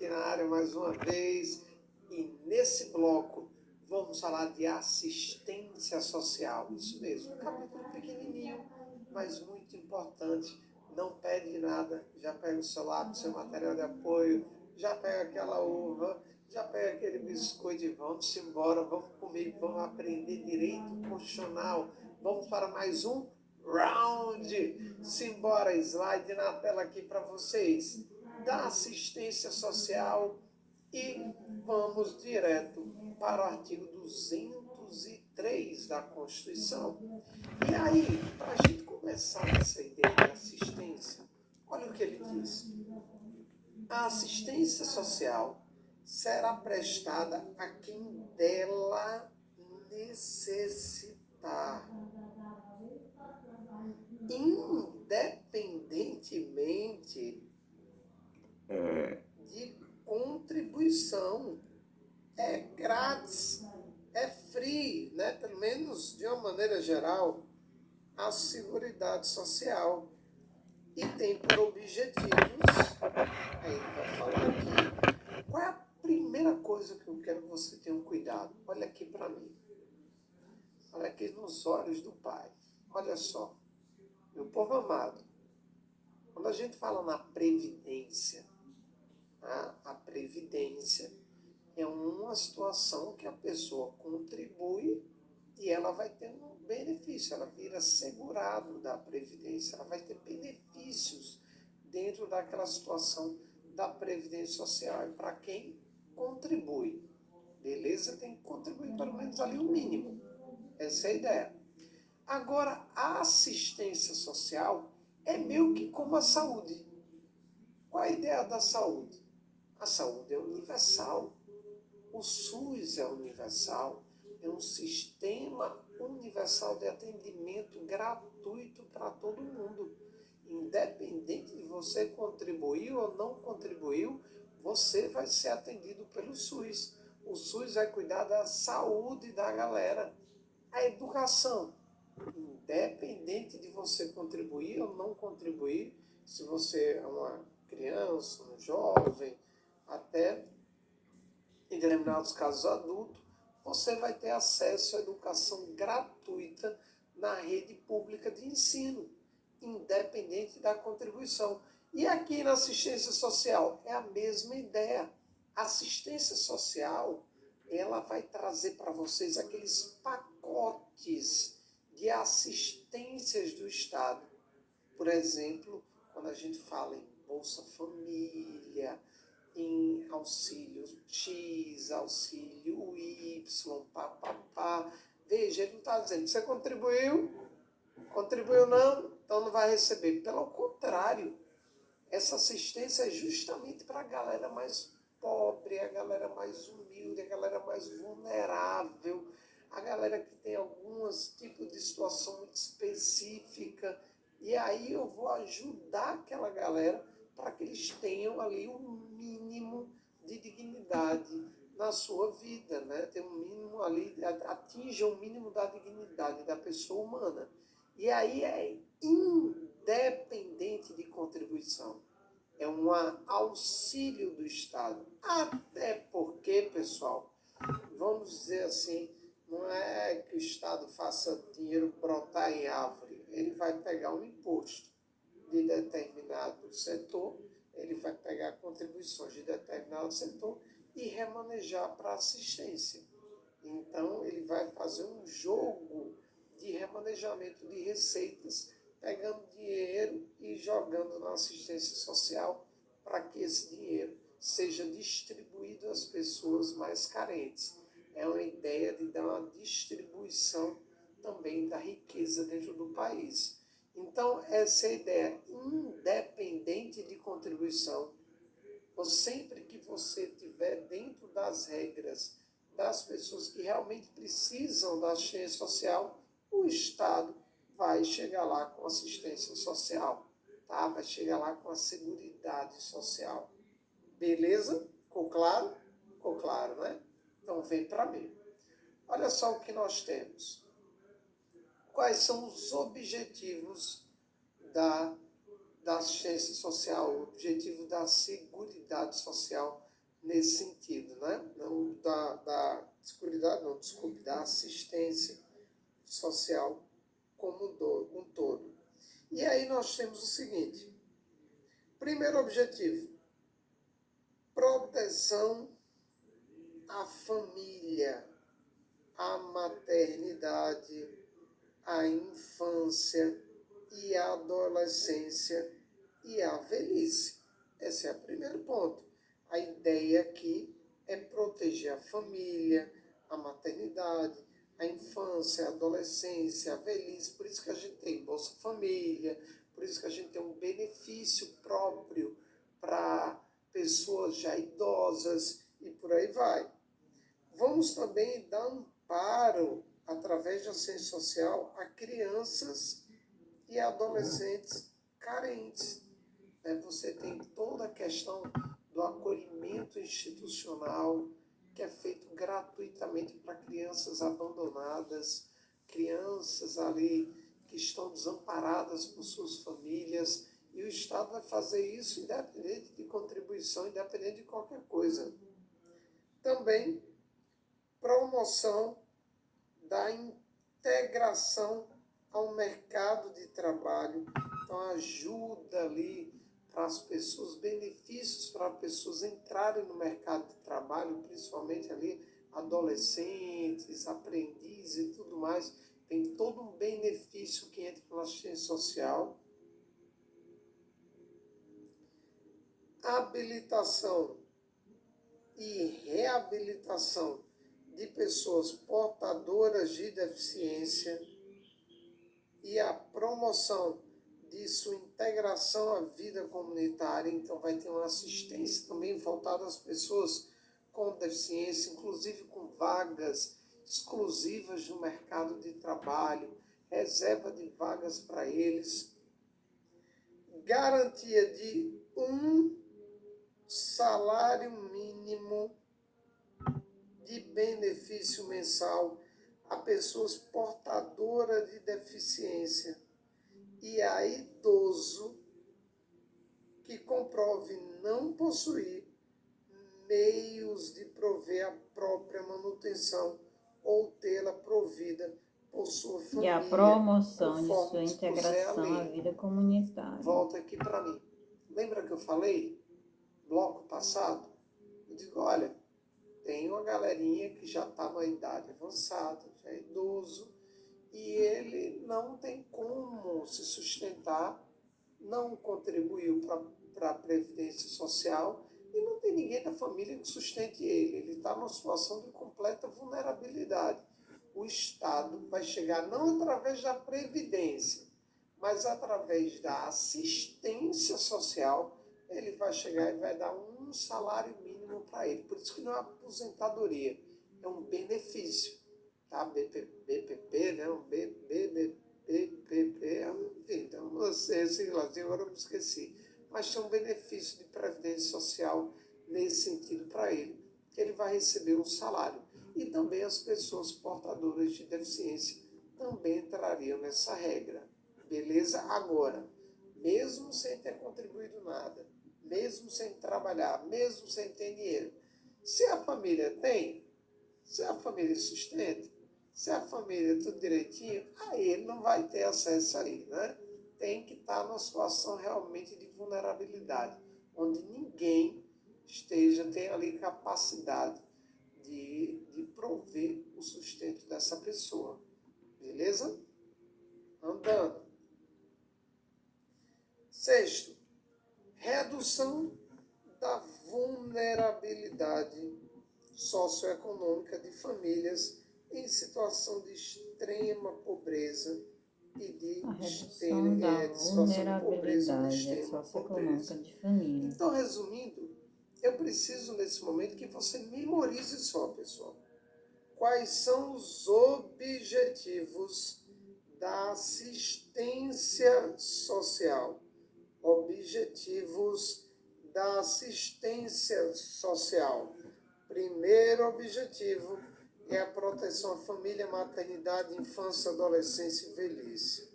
aqui na área mais uma vez e nesse bloco vamos falar de assistência social. Isso mesmo, um capítulo pequenininho, mas muito importante. Não pede nada, já pega o seu lápis, seu material de apoio, já pega aquela uva, já pega aquele biscoito e vamos embora, vamos comigo, vamos aprender direito constitucional. Vamos para mais um round. Simbora, slide na tela aqui para vocês da assistência social e vamos direto para o artigo 203 da Constituição. E aí, para a gente começar essa ideia de assistência, olha o que ele diz. A assistência social será prestada a quem dela necessitar, independentemente de contribuição. É grátis, é free, né? Pelo menos de uma maneira geral, a Seguridade Social. E tem por objetivos, aí ele vai falar aqui, qual é a primeira coisa que eu quero que você tenha um cuidado? Olha aqui para mim, olha aqui nos olhos do Pai, olha só, meu povo amado, quando a gente fala na Previdência, a Previdência é uma situação que a pessoa contribui e ela vai ter um benefício, ela vira segurado da Previdência, ela vai ter benefícios dentro daquela situação da Previdência Social. É para quem contribui, beleza? Tem que contribuir pelo menos ali o mínimo, essa é a ideia. Agora, a assistência social é meio que como a saúde. Qual é a ideia da saúde? A saúde é universal. O SUS é universal, é um sistema universal de atendimento gratuito para todo mundo. Independente de você contribuir ou não contribuiu, você vai ser atendido pelo SUS. O SUS vai cuidar da saúde da galera. A educação, independente de você contribuir ou não contribuir, se você é uma criança, um jovem, até em determinados casos adultos, você vai ter acesso à educação gratuita na rede pública de ensino, independente da contribuição. E aqui na assistência social é a mesma ideia. A assistência social, ela vai trazer para vocês aqueles pacotes de assistências do Estado. Por exemplo, quando a gente fala em Bolsa Família, em auxílio X, auxílio Y, papapá. Veja, ele não está dizendo, você contribuiu não, então não vai receber. Pelo contrário, essa assistência é justamente para a galera mais pobre, a galera mais humilde, a galera mais vulnerável, a galera que tem alguns tipos de situação muito específica. E aí eu vou ajudar aquela galera para que eles tenham ali um mínimo de dignidade na sua vida, né? Tem um mínimo ali, atinja o mínimo da dignidade da pessoa humana. E aí é independente de contribuição. É um auxílio do Estado. Até porque, pessoal, vamos dizer assim, não é que o Estado faça dinheiro brotar em árvore. Ele vai pegar um imposto de determinado setor, ele vai pegar contribuições de determinado setor e remanejar para assistência. Então, ele vai fazer um jogo de remanejamento de receitas, pegando dinheiro e jogando na assistência social para que esse dinheiro seja distribuído às pessoas mais carentes. É uma ideia de dar uma distribuição também da riqueza dentro do país. Então, essa é a ideia, independente de contribuição, ou sempre que você estiver dentro das regras das pessoas que realmente precisam da assistência social, o Estado vai chegar lá com assistência social, tá? Vai chegar lá com a Seguridade Social. Beleza? Ficou claro? Ficou claro, né? Então vem para mim. Olha só o que nós temos. Quais são os objetivos da assistência social, o objetivo da Seguridade Social nesse sentido, né? Não da Seguridade, não, desculpe, da assistência social como um todo. E aí nós temos o seguinte: primeiro objetivo, proteção à família, à maternidade, à infância e à adolescência e à velhice. Esse é o primeiro ponto. A ideia aqui é proteger a família, a maternidade, a infância, a adolescência, a velhice. Por isso que a gente tem Bolsa Família, por isso que a gente tem um benefício próprio para pessoas já idosas e por aí vai. Vamos também dar amparo, através da assistência social, a crianças e adolescentes carentes. Você tem toda a questão do acolhimento institucional, que é feito gratuitamente para crianças abandonadas, crianças ali que estão desamparadas por suas famílias, e o Estado vai fazer isso independente de contribuição, independente de qualquer coisa. Também promoção da integração ao mercado de trabalho, então ajuda ali para as pessoas, benefícios para as pessoas entrarem no mercado de trabalho, principalmente ali adolescentes, aprendizes e tudo mais, tem todo um benefício que entra pela assistência social. Habilitação e reabilitação de pessoas portadoras de deficiência e a promoção de sua integração à vida comunitária. Então vai ter uma assistência também voltada às pessoas com deficiência, inclusive com vagas exclusivas no mercado de trabalho, reserva de vagas para eles, garantia de um salário mínimo de benefício mensal a pessoas portadoras de deficiência e a idoso que comprove não possuir meios de prover a própria manutenção ou tê-la provida por sua família. E a promoção de sua integração à vida comunitária. Volta aqui para mim. Lembra que eu falei, bloco passado? Eu digo, olha, tem uma galerinha que já está na idade avançada, já é idoso, e ele não tem como se sustentar, não contribuiu para a Previdência Social e não tem ninguém da família que sustente ele. Ele está numa situação de completa vulnerabilidade. O Estado vai chegar não através da Previdência, mas através da assistência social, ele vai chegar e vai dar um salário mínimo para ele. Por isso que não é aposentadoria, é um benefício. Tá? BPP, né? Um BPP, enfim, então você, agora eu me esqueci. Mas tem um benefício de previdência social nesse sentido para ele, que ele vai receber um salário. E também as pessoas portadoras de deficiência também entrariam nessa regra. Beleza? Agora, mesmo sem ter contribuído nada, mesmo sem trabalhar, mesmo sem ter dinheiro, se a família tem, se a família sustenta, se a família tudo direitinho, aí ele não vai ter acesso aí, né? Tem que estar numa situação realmente de vulnerabilidade, onde ninguém tenha ali capacidade de prover o sustento dessa pessoa. Beleza? Andando. Sexto, redução da vulnerabilidade socioeconômica de famílias em situação de extrema pobreza e de redução da vulnerabilidade socioeconômica de família. Então, resumindo, eu preciso nesse momento que você memorize só, pessoal. Quais são os objetivos da assistência social? Objetivos da assistência social. Primeiro objetivo é a proteção à família, maternidade, infância, adolescência e velhice.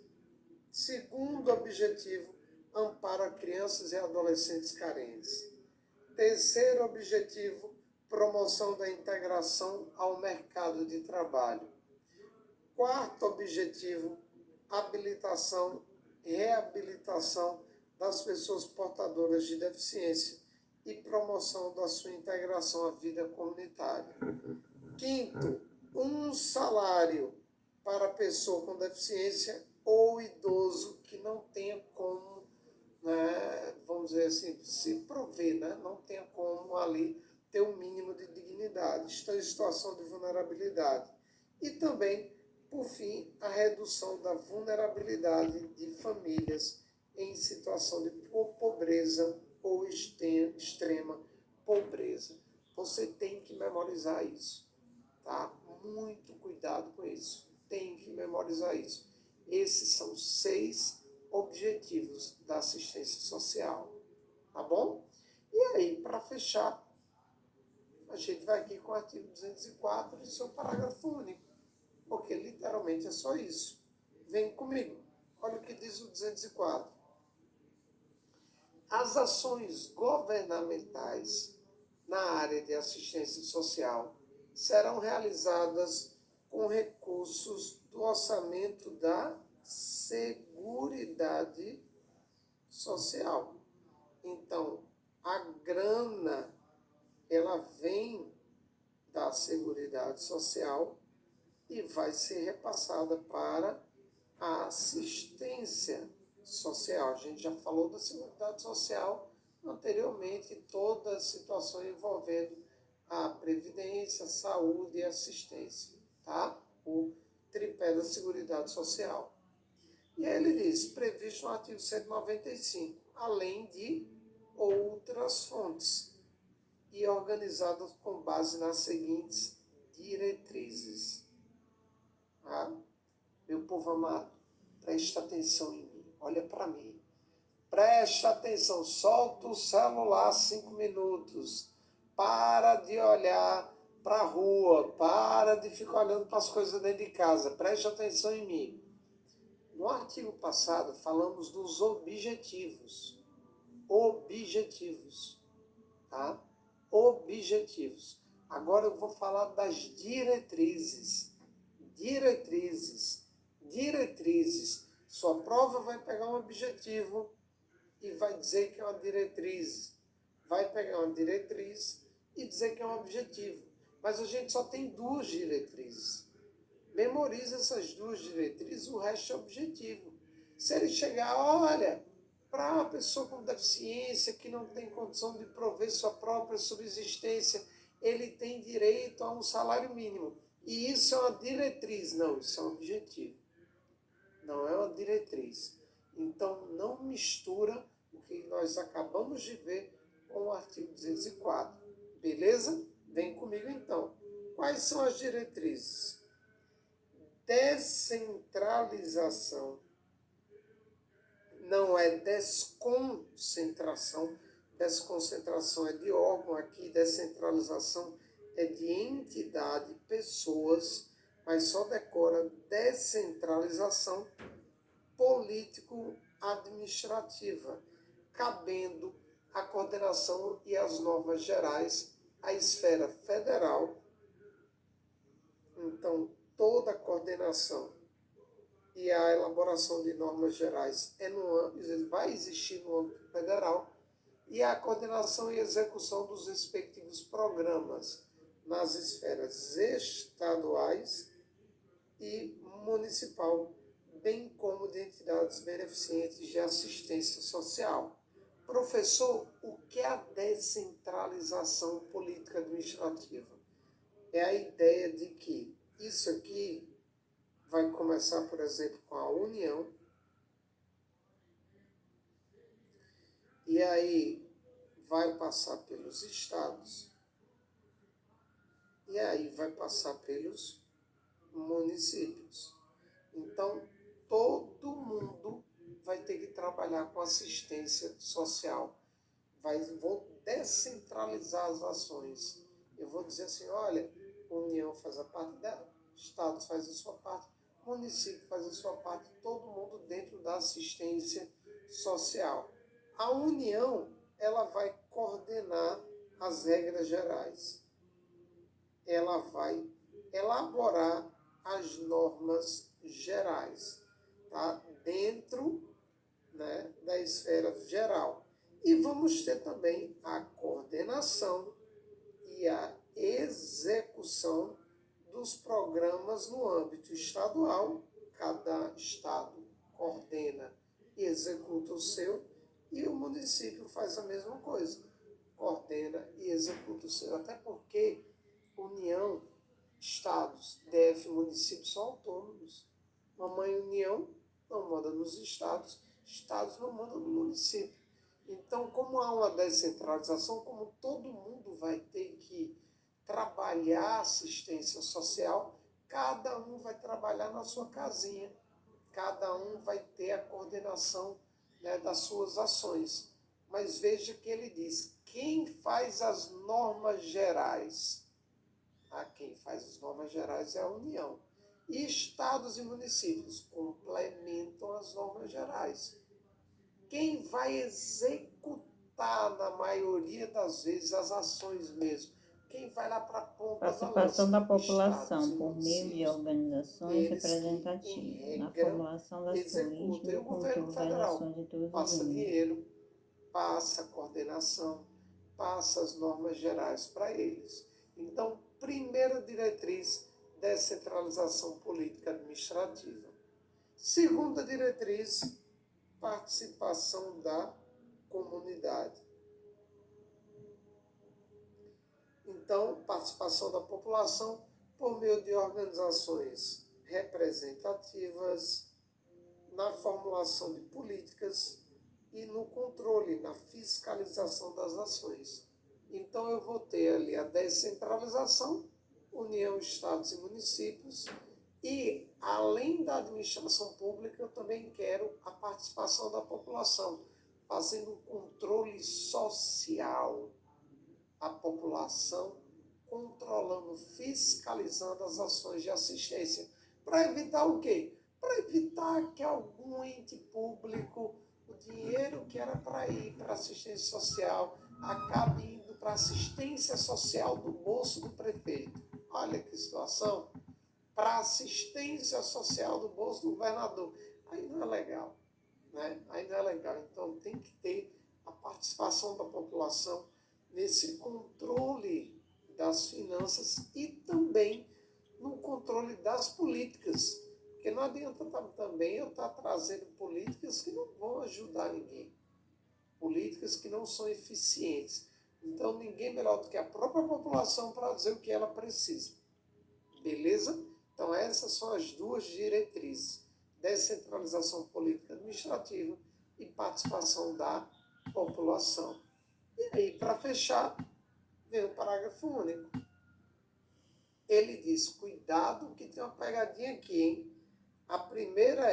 Segundo objetivo, amparo a crianças e adolescentes carentes. Terceiro objetivo, promoção da integração ao mercado de trabalho. Quarto objetivo, habilitação e reabilitação das pessoas portadoras de deficiência e promoção da sua integração à vida comunitária. Quinto, um salário para pessoa com deficiência ou idoso que não tenha como, né, vamos dizer assim, se prover, né, não tenha como ali ter um mínimo de dignidade, está em situação de vulnerabilidade. E também, por fim, a redução da vulnerabilidade de famílias em situação de pobreza ou extrema pobreza. Você tem que memorizar isso, tá? Muito cuidado com isso. Tem que memorizar isso. Esses são 6 objetivos da assistência social, tá bom? E aí, para fechar, a gente vai aqui com o artigo 204 e seu parágrafo único, porque literalmente é só isso. Vem comigo. Olha o que diz o 204. As ações governamentais na área de assistência social serão realizadas com recursos do orçamento da Seguridade Social. Então, a grana, ela vem da Seguridade Social e vai ser repassada para a assistência social. A gente já falou da Seguridade Social anteriormente, toda a situação envolvendo a previdência, saúde e assistência, tá? O tripé da Seguridade Social. E aí ele diz, previsto no artigo 195, além de outras fontes, e organizadas com base nas seguintes diretrizes. Tá? Meu povo amado, preste atenção em mim, olha para mim. Preste atenção, solta o celular 5 minutos. Para de olhar para a rua, para de ficar olhando para as coisas dentro de casa. Preste atenção em mim. No artigo passado, falamos dos objetivos. Objetivos, tá? Objetivos. Agora eu vou falar das diretrizes. Diretrizes. Diretrizes. Sua prova vai pegar um objetivo e vai dizer que é uma diretriz. Vai pegar uma diretriz e dizer que é um objetivo. Mas a gente só tem 2 diretrizes. Memoriza essas 2 diretrizes, o resto é objetivo. Se ele chegar, olha, para uma pessoa com deficiência que não tem condição de prover sua própria subsistência, ele tem direito a um salário mínimo. E isso é uma diretriz. Não, isso é um objetivo. Não é uma diretriz. Então, não mistura o que nós acabamos de ver com o artigo 204. Beleza? Vem comigo então. Quais são as diretrizes? Descentralização. Não é desconcentração. Desconcentração é de órgão aqui, descentralização é de entidade, pessoas, mas só decora descentralização político-administrativa, cabendo a coordenação e as normas gerais à esfera federal. Então, toda a coordenação e a elaboração de normas gerais vai existir no âmbito federal, e a coordenação e execução dos respectivos programas nas esferas estaduais e municipal, bem como de entidades beneficentes de assistência social. Professor, o que é a descentralização política administrativa? É a ideia de que isso aqui vai começar, por exemplo, com a União, e aí vai passar pelos estados, e aí vai passar pelos municípios. Então, todo mundo vai ter que trabalhar com assistência social. Vou descentralizar as ações. Eu vou dizer assim, olha, a União faz a parte dela, estados faz a sua parte, município faz a sua parte, todo mundo dentro da assistência social. A União, ela vai coordenar as regras gerais. Ela vai elaborar as normas gerais, tá? Dentro, né, da esfera geral. E vamos ter também a coordenação e a execução dos programas no âmbito estadual. Cada estado coordena e executa o seu, e o município faz a mesma coisa, coordena e executa o seu. Até porque União, estados, DF, municípios são autônomos. Mamãe União não manda nos estados, estados não mandam no município. Então, como há uma descentralização, como todo mundo vai ter que trabalhar assistência social, cada um vai trabalhar na sua casinha, cada um vai ter a coordenação, né, das suas ações. Mas veja que ele diz, quem faz as normas gerais? Quem faz as normas gerais é a União. E estados e municípios complementam as normas gerais. Quem vai executar, na maioria das vezes, as ações mesmo? Quem vai lá para a ponta da lança? Participação da população por meio de organizações Eles que, representativas em na regra, formulação das executam. políticas E e o governo controle das federal ações de todos os passa níveis. dinheiro, passa coordenação, passa as normas gerais para eles. Então, primeira diretriz, descentralização política administrativa. Segunda diretriz, participação da comunidade. Então, participação da população por meio de organizações representativas, na formulação de políticas e no controle, na fiscalização das ações. Então, eu vou ter ali a descentralização, União, estados e municípios, e, além da administração pública, eu também quero a participação da população, fazendo um controle social, a população controlando, fiscalizando as ações de assistência. Para evitar o quê? Para evitar que algum ente público, o dinheiro que era para ir para assistência social, acabe indo para assistência social do bolso do prefeito. Olha que situação. Para assistência social do bolso do governador. Aí não é legal. Né? Aí não é legal. Então tem que ter a participação da população nesse controle das finanças e também no controle das políticas. Porque não adianta também eu estar trazendo políticas que não vão ajudar ninguém. Políticas que não são eficientes. Então ninguém melhor do que a própria população para dizer o que ela precisa. Beleza? Então essas são as duas diretrizes. Descentralização política administrativa e participação da população. E aí, para fechar, vem o parágrafo único. Ele diz, cuidado que tem uma pegadinha aqui, hein? A primeira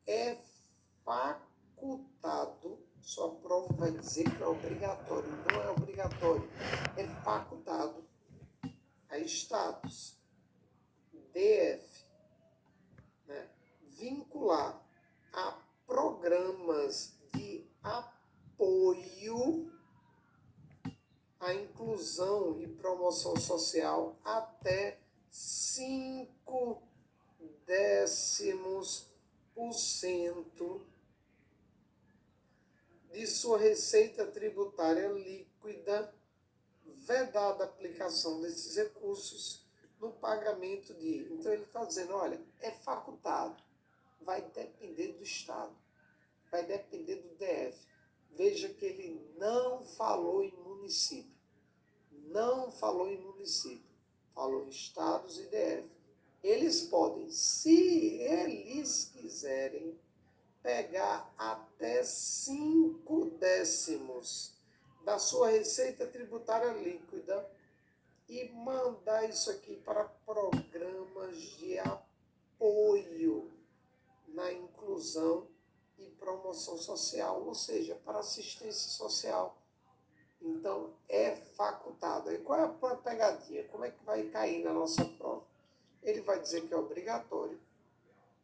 é facultado, sua prova vai dizer que é obrigatório, não é obrigatório, é facultado a estados, DF, né, vincular a programas de apoio a inclusão e promoção social até 0,5% de sua receita tributária líquida, vedada a aplicação desses recursos no pagamento de... Então ele está dizendo, olha, é facultado, vai depender do Estado, vai depender do DF. Veja que ele não falou em município. Não falou em município. Falou em estados e DF. Eles podem, se eles quiserem, pegar até 0,5% da sua receita tributária líquida e mandar isso aqui para programas de apoio na inclusão e promoção social, ou seja, para assistência social. Então, é facultado. E qual é a pegadinha? Como é que vai cair na nossa prova? Ele vai dizer que é obrigatório,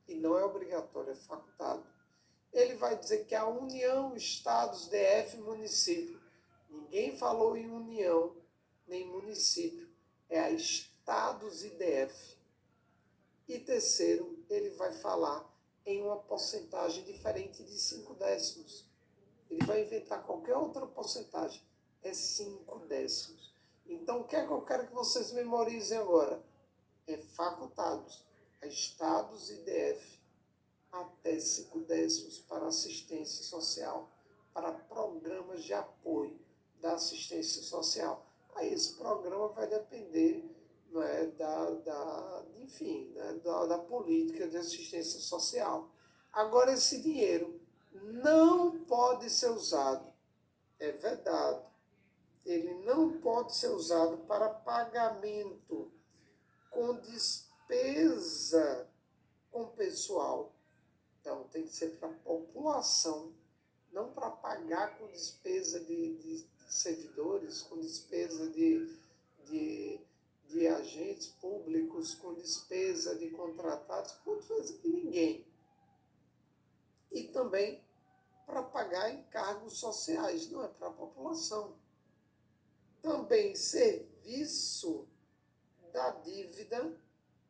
e não é obrigatório, é facultado. Ele vai dizer que a União, Estados, DF, município Ninguém falou em união, nem município. É a estados e DF. E terceiro, ele vai falar em uma porcentagem diferente de 5 décimos. Ele vai inventar qualquer outra porcentagem. É 5 décimos. Então, o que é que eu quero que vocês memorizem agora? É facultados a estados e DF até 5 décimos para assistência social, para programas de apoio da assistência social. Aí esse programa vai depender, não é, enfim, né, da política de assistência social. Agora, esse dinheiro não pode ser usado, é verdade, ele não pode ser usado para pagamento com despesa com pessoal. Então, tem que ser para a população, não para pagar com despesa de servidores, com despesa de agentes públicos, com despesa de contratados, com despesa de ninguém. E também para pagar encargos sociais, não é para a população. Também serviço da dívida,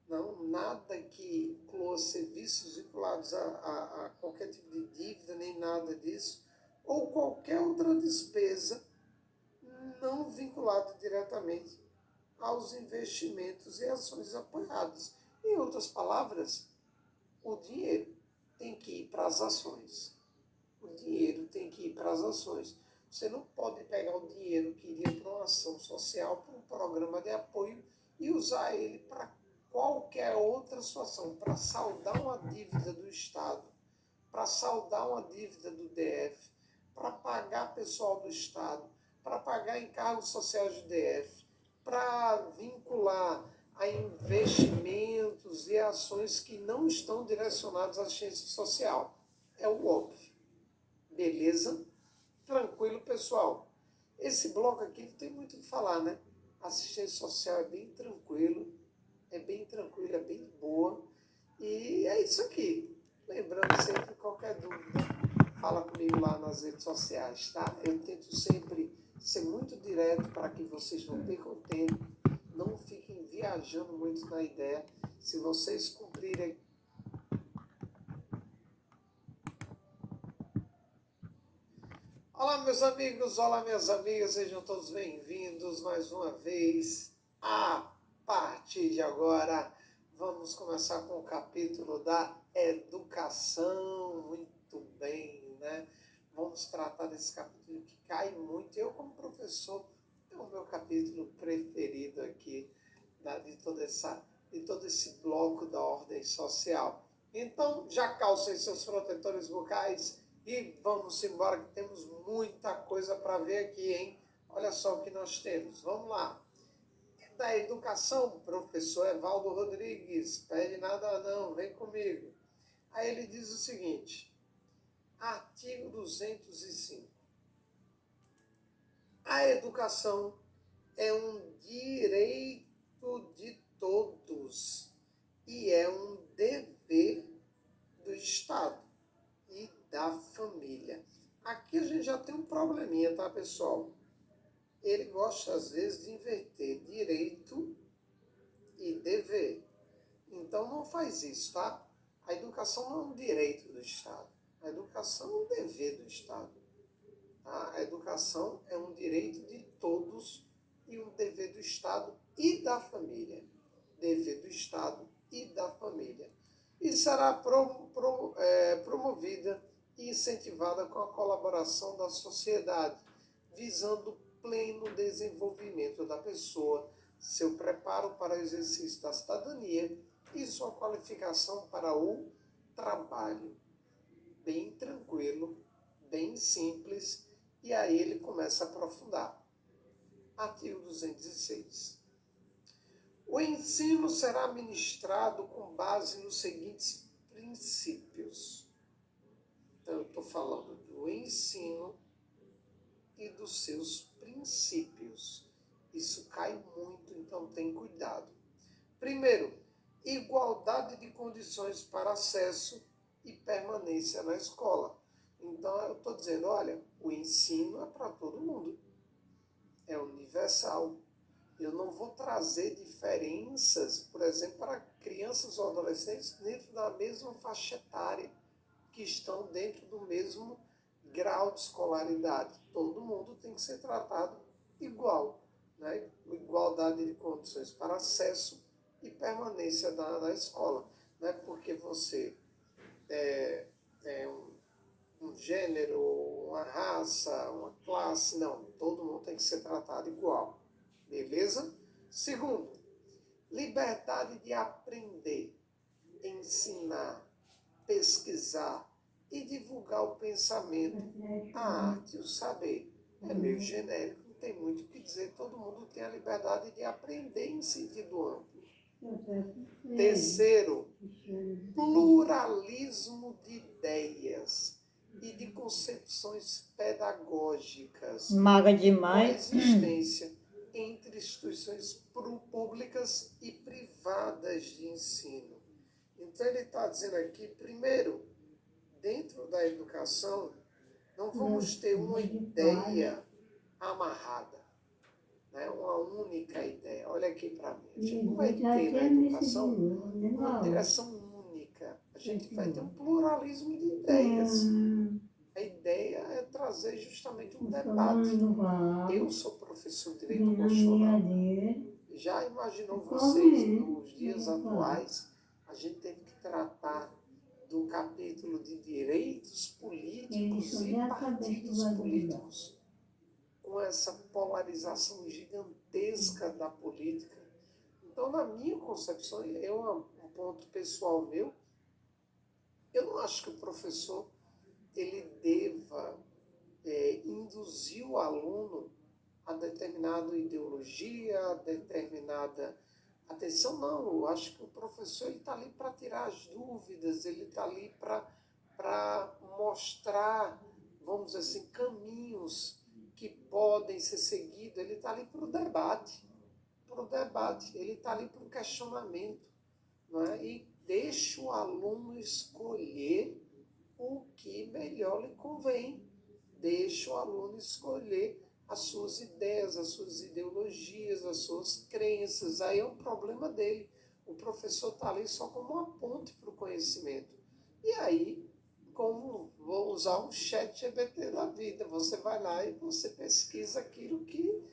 não, nada que inclua serviços vinculados a qualquer tipo de dívida, nem nada disso, ou qualquer outra despesa não vinculada diretamente aos investimentos e ações apoiadas. Em outras palavras, o dinheiro tem que ir para as ações. O dinheiro tem que ir para as ações. Você não pode pegar o dinheiro que iria para uma ação social, para um programa de apoio e usar ele para qualquer outra situação, para saldar uma dívida do Estado, para saldar uma dívida do DF, para pagar pessoal do Estado, para pagar encargos sociais do DF, para vincular a investimentos e ações que não estão direcionados à assistência social. É o óbvio. Beleza? Tranquilo, pessoal. Esse bloco aqui não tem muito o que falar, né? A assistência social é bem tranquila, é bem boa. E é isso aqui. Lembrando sempre, qualquer dúvida, fala comigo lá nas redes sociais, tá? Eu tento sempre ser muito direto para que vocês não percam tempo, não fiquem viajando muito na ideia. Se vocês cumprirem... Olá, meus amigos, olá, minhas amigas, sejam todos bem-vindos mais uma vez. A partir de agora, vamos começar com o capítulo da educação. Muito bem, né? Vamos tratar desse capítulo que cai muito. Eu, como professor, é o meu capítulo preferido aqui, né, de todo esse bloco da ordem social. Então, já calcem seus protetores bucais e vamos embora, que temos muita coisa para ver aqui, hein? Olha só o que nós temos. Vamos lá. Da educação, professor Evaldo Rodrigues, pede nada não, vem comigo. Aí ele diz o seguinte, artigo 205. A educação é um direito de todos e é um dever do Estado e da família. Aqui a gente já tem um probleminha, tá, pessoal? Ele gosta, às vezes, de inverter direito e dever. Então, não faz isso, tá? A educação não é um direito do Estado. A educação é um dever do Estado. Tá? A educação é um direito de todos e um dever do Estado e da família. Dever do Estado e da família. E será promovida e incentivada com a colaboração da sociedade, visando o pleno desenvolvimento da pessoa, seu preparo para o exercício da cidadania e sua qualificação para o trabalho. Bem tranquilo, bem simples, e aí ele começa a aprofundar. Artigo 206. O ensino será ministrado com base nos seguintes princípios. Então, eu estou falando do ensino e dos seus princípios. Isso cai muito, então tem cuidado. Primeiro, igualdade de condições para acesso e permanência na escola. Então, eu estou dizendo, olha, o ensino é para todo mundo. universal. Eu não vou trazer diferenças, por exemplo, para crianças ou adolescentes dentro da mesma faixa etária, que estão dentro do mesmo grau de escolaridade. Todo mundo tem que ser tratado igual, né? Igualdade de condições para acesso e permanência na escola. Não é porque você é um gênero, uma raça, uma classe, não. Todo mundo tem que ser tratado igual. Beleza? Segundo, liberdade de aprender, ensinar, pesquisar e divulgar o pensamento, a arte e o saber. É meio genérico, não tem muito o que dizer. Todo mundo tem a liberdade de aprender em sentido amplo. Terceiro, pluralismo de ideias e de concepções pedagógicas. Maga demais. Coexistência entre instituições públicas e privadas de ensino. Então ele está dizendo aqui, primeiro, dentro da educação, não vamos ter uma ideia amarrada, né? Uma única ideia. Olha aqui para mim. A gente não vai ter na educação uma direção única. A gente vai ter um pluralismo de ideias. A ideia é trazer justamente um debate. Eu sou professor de direito constitucional. Já imaginou vocês, nos dias atuais, a gente tem que tratar do capítulo de direitos políticos e partidos políticos, com essa polarização gigantesca da política. Então, na minha concepção, um ponto pessoal meu, eu não acho que o professor ele deva induzir o aluno a determinada ideologia, a determinada atenção, não. Eu acho que o professor está ali para tirar as dúvidas, ele está ali para mostrar, vamos dizer assim, caminhos que podem ser seguidos. Ele está ali para o debate, ele está ali para o questionamento, não é? E deixa o aluno escolher o que melhor lhe convém. Deixa o aluno escolher as suas ideias, as suas ideologias, as suas crenças. Aí é um problema dele. O professor está ali só como uma ponte para o conhecimento. E aí, como vou usar um chat GPT da vida, você vai lá e você pesquisa aquilo que,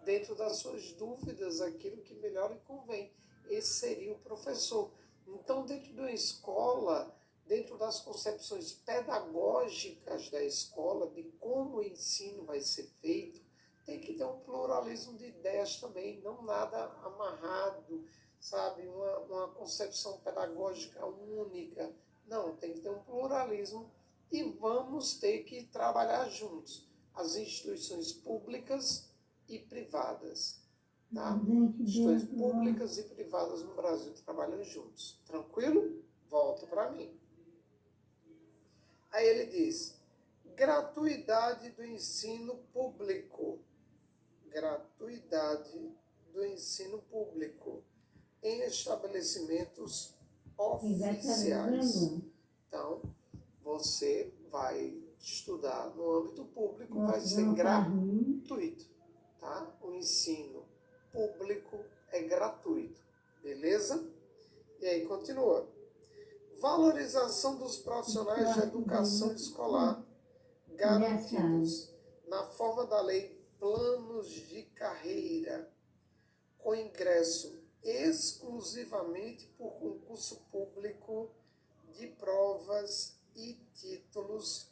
dentro das suas dúvidas, aquilo que melhor lhe convém. Esse seria o professor. Então, dentro da escola, dentro das concepções pedagógicas da escola, de como o ensino vai ser feito, tem que ter um pluralismo de ideias também, não nada amarrado, sabe? Uma concepção pedagógica única. Não, tem que ter um pluralismo e vamos ter que trabalhar juntos, as instituições públicas e privadas. Tá? Instituições públicas e privadas no Brasil trabalham juntos. Tranquilo? Volta para mim. Aí ele diz, gratuidade do ensino público. Gratuidade do ensino público em estabelecimentos oficiais. Então, você vai estudar no âmbito público, vai ser gratuito. Tá? O ensino público é gratuito. Beleza? E aí continua. Valorização dos profissionais de educação escolar garantidos na forma da lei planos de carreira, com ingresso exclusivamente por concurso público de provas e títulos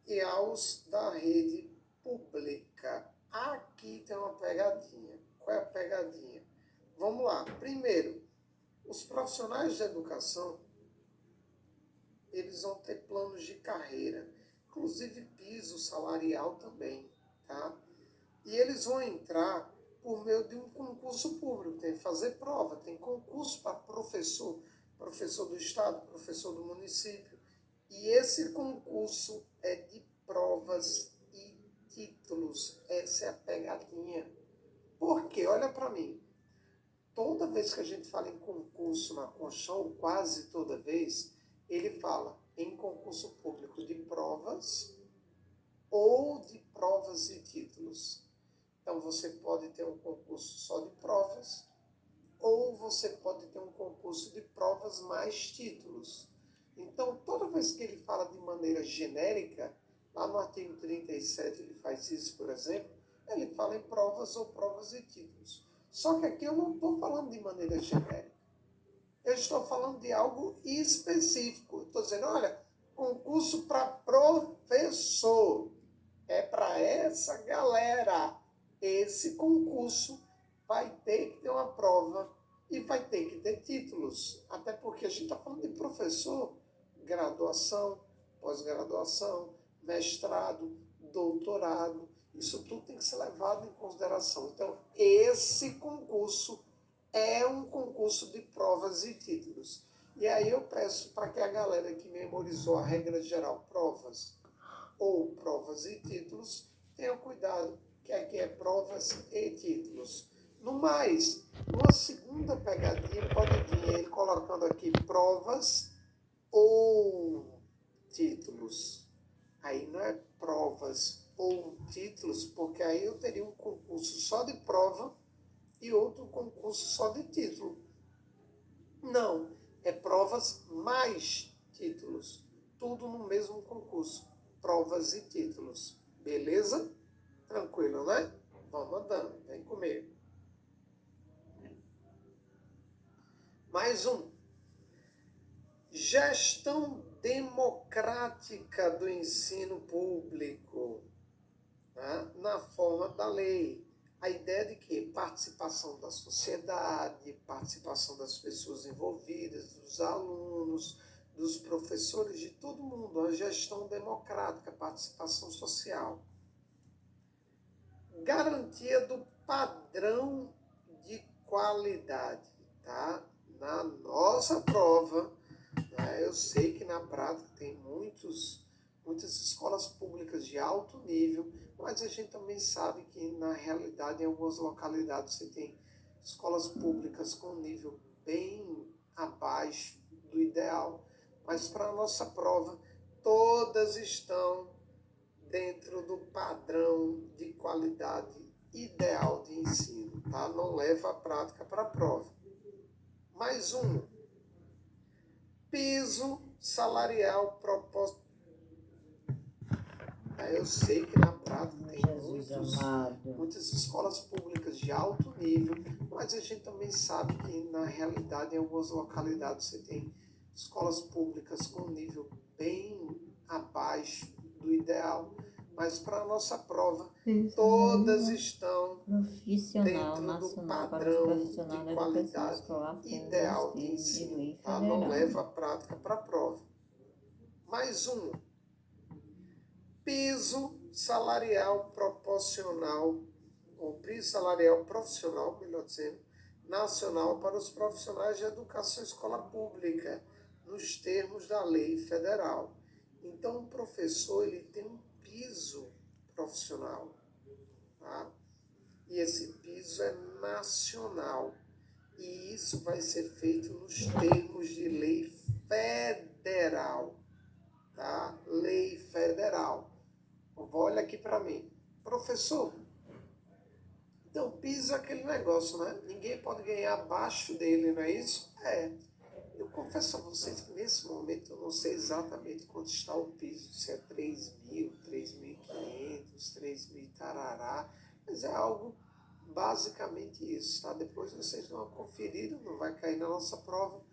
e aos da rede pública. Aqui tem uma pegadinha. Qual é a pegadinha? Vamos lá. Primeiro, os profissionais de educação, eles vão ter planos de carreira, inclusive piso salarial também, tá? E eles vão entrar por meio de um concurso público, tem que fazer prova, tem concurso para professor do estado, professor do município, e esse concurso é de provas e títulos. Essa é a pegadinha. Por quê? Olha para mim. Toda vez que a gente fala em concurso na Constituição, quase toda vez, ele fala em concurso público de provas ou de provas e títulos. Então, você pode ter um concurso só de provas, ou você pode ter um concurso de provas mais títulos. Então, toda vez que ele fala de maneira genérica, lá no artigo 37 ele faz isso, por exemplo, ele fala em provas ou provas e títulos. Só que aqui eu não estou falando de maneira genérica. Eu estou falando de algo específico. Estou dizendo, olha, concurso para professor. É para essa galera. Esse concurso vai ter que ter uma prova e vai ter que ter títulos. Até porque a gente está falando de professor, graduação, pós-graduação, mestrado, doutorado. Isso tudo tem que ser levado em consideração. Então, esse concurso é um concurso de provas e títulos. E aí eu peço para que a galera que memorizou a regra geral, provas ou provas e títulos, tenha cuidado, que aqui é provas e títulos. No mais, uma segunda pegadinha pode vir ele colocando aqui provas ou títulos. Aí não é provas ou títulos, porque aí eu teria um concurso só de prova e outro concurso só de título. Não, é provas mais títulos. Tudo no mesmo concurso. Provas e títulos. Beleza? Tranquilo, né? Vamos andando. Vem comigo. Mais um. Gestão democrática do ensino público, né? Na forma da lei. A ideia de que participação da sociedade, participação das pessoas envolvidas, dos alunos, dos professores, de todo mundo, a gestão democrática, participação social. Garantia do padrão de qualidade, tá? Na nossa prova, né, eu sei que na prática tem muitas escolas públicas de alto nível, mas a gente também sabe que na realidade em algumas localidades você tem escolas públicas com nível bem abaixo do ideal. Mas para a nossa prova, todas estão dentro do padrão de qualidade ideal de ensino, tá? Não leva a prática para a prova. Mais um. Piso salarial proporcional. Eu sei que na prática tem muitas escolas públicas de alto nível, mas a gente também sabe que na realidade em algumas localidades você tem escolas públicas com nível bem abaixo do ideal. Mas para a nossa prova, todas estão dentro do padrão de qualidade ideal de ensino, tá? Não leva a prática para a prova. Mais um. Piso salarial proporcional, ou piso salarial profissional, melhor dizendo, nacional para os profissionais de educação escola pública, nos termos da lei federal. Então, o professor ele tem um piso profissional, tá? E esse piso é nacional. E isso vai ser feito nos termos de lei federal, tá? Lei federal. Olha aqui para mim. Professor, então piso é aquele negócio, né? Ninguém pode ganhar abaixo dele, não é isso? É. Eu confesso a vocês que nesse momento eu não sei exatamente quanto está o piso, se é 3.000, 3.500, 3.000 tarará, mas é algo basicamente isso, tá? Depois vocês dão uma conferida, não vai cair na nossa prova,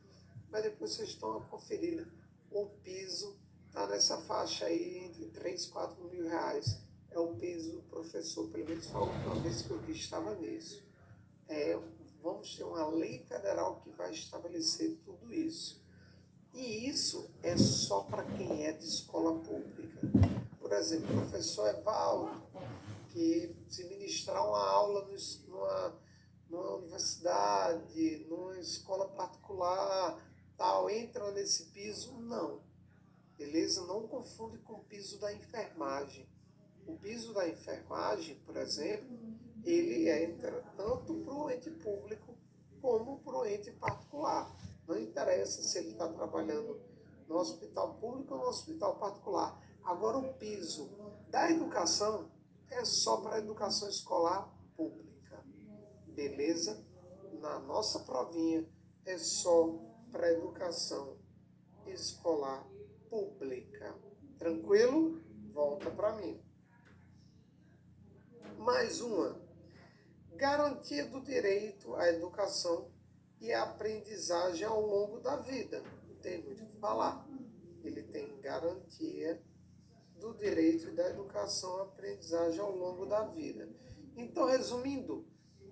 mas depois vocês dão uma conferida. O piso está nessa faixa aí entre 3 e 4 mil reais. É o piso do professor, pelo menos foi a última vez que eu vi estava nisso. Vamos ter uma lei federal que vai estabelecer tudo isso. E isso é só para quem é de escola pública. Por exemplo, o professor Evaldo, que se ministrar uma aula numa universidade, numa escola particular, tal, entra nesse piso? Não. Beleza? Não confunde com o piso da enfermagem. O piso da enfermagem, por exemplo, ele entra tanto para o ente público como para o ente particular. Não interessa se ele está trabalhando no hospital público ou no hospital particular. Agora, o piso da educação é só para a educação escolar pública. Beleza? Na nossa provinha é só para educação escolar pública. Tranquilo? Volta para mim. Mais uma. Garantia do direito à educação e à aprendizagem ao longo da vida. Não tem muito o que falar. Ele tem garantia do direito e da educação e aprendizagem ao longo da vida. Então, resumindo,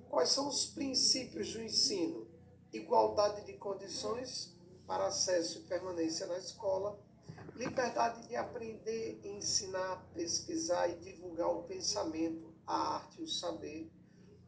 quais são os princípios do ensino? Igualdade de condições para acesso e permanência na escola, liberdade de aprender, ensinar, pesquisar e divulgar o pensamento, a arte e o saber,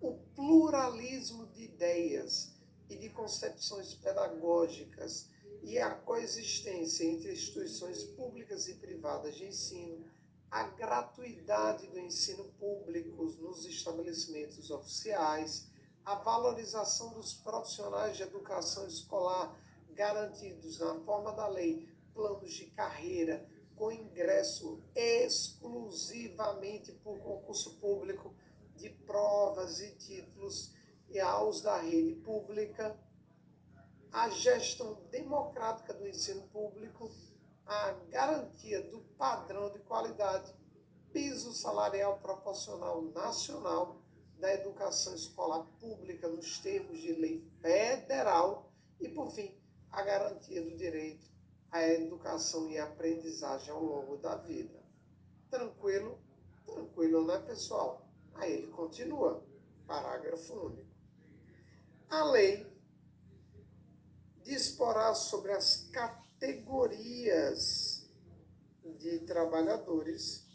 o pluralismo de ideias e de concepções pedagógicas e a coexistência entre instituições públicas e privadas de ensino, a gratuidade do ensino público nos estabelecimentos oficiais, a valorização dos profissionais de educação escolar garantidos na forma da lei, planos de carreira com ingresso exclusivamente por concurso público de provas e títulos e aos da rede pública, a gestão democrática do ensino público, a garantia do padrão de qualidade, piso salarial proporcional nacional da educação escolar pública nos termos de lei federal e, por fim, a garantia do direito à educação e aprendizagem ao longo da vida. Tranquilo? Tranquilo, né, pessoal? Aí ele continua, parágrafo único. A lei disporá sobre as categorias de trabalhadores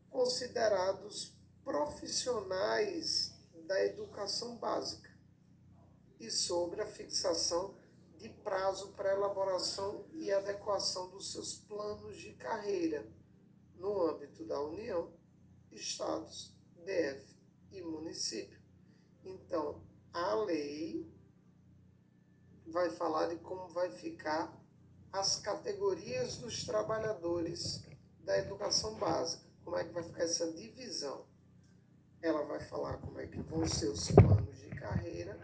considerados profissionais da educação básica e sobre a fixação de prazo para elaboração e adequação dos seus planos de carreira no âmbito da União, Estados, DF e município. Então, a lei vai falar de como vai ficar as categorias dos trabalhadores da educação básica, como é que vai ficar essa divisão. Ela vai falar como é que vão ser os planos de carreira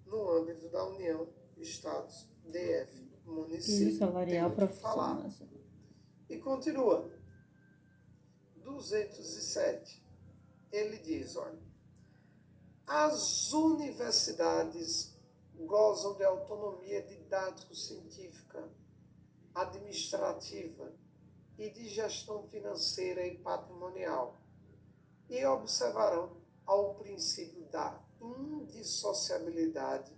no âmbito da União, Estados, DF, município. Piso salarial profissional. E continua. 207. Ele diz, olha, as universidades gozam de autonomia didático-científica, administrativa e de gestão financeira e patrimonial e observarão ao princípio da indissociabilidade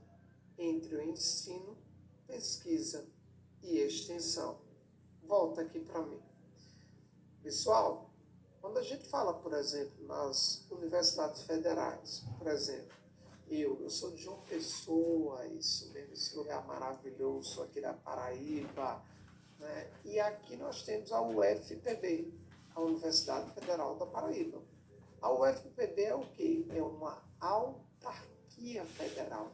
entre o ensino, pesquisa e extensão. Volta aqui para mim. Pessoal, quando a gente fala, por exemplo, nas universidades federais, por exemplo, eu sou de João Pessoa, isso mesmo, esse lugar maravilhoso aqui da Paraíba, né? E aqui nós temos a UFPB, a Universidade Federal da Paraíba. A UFPB é o quê? É uma autarquia federal.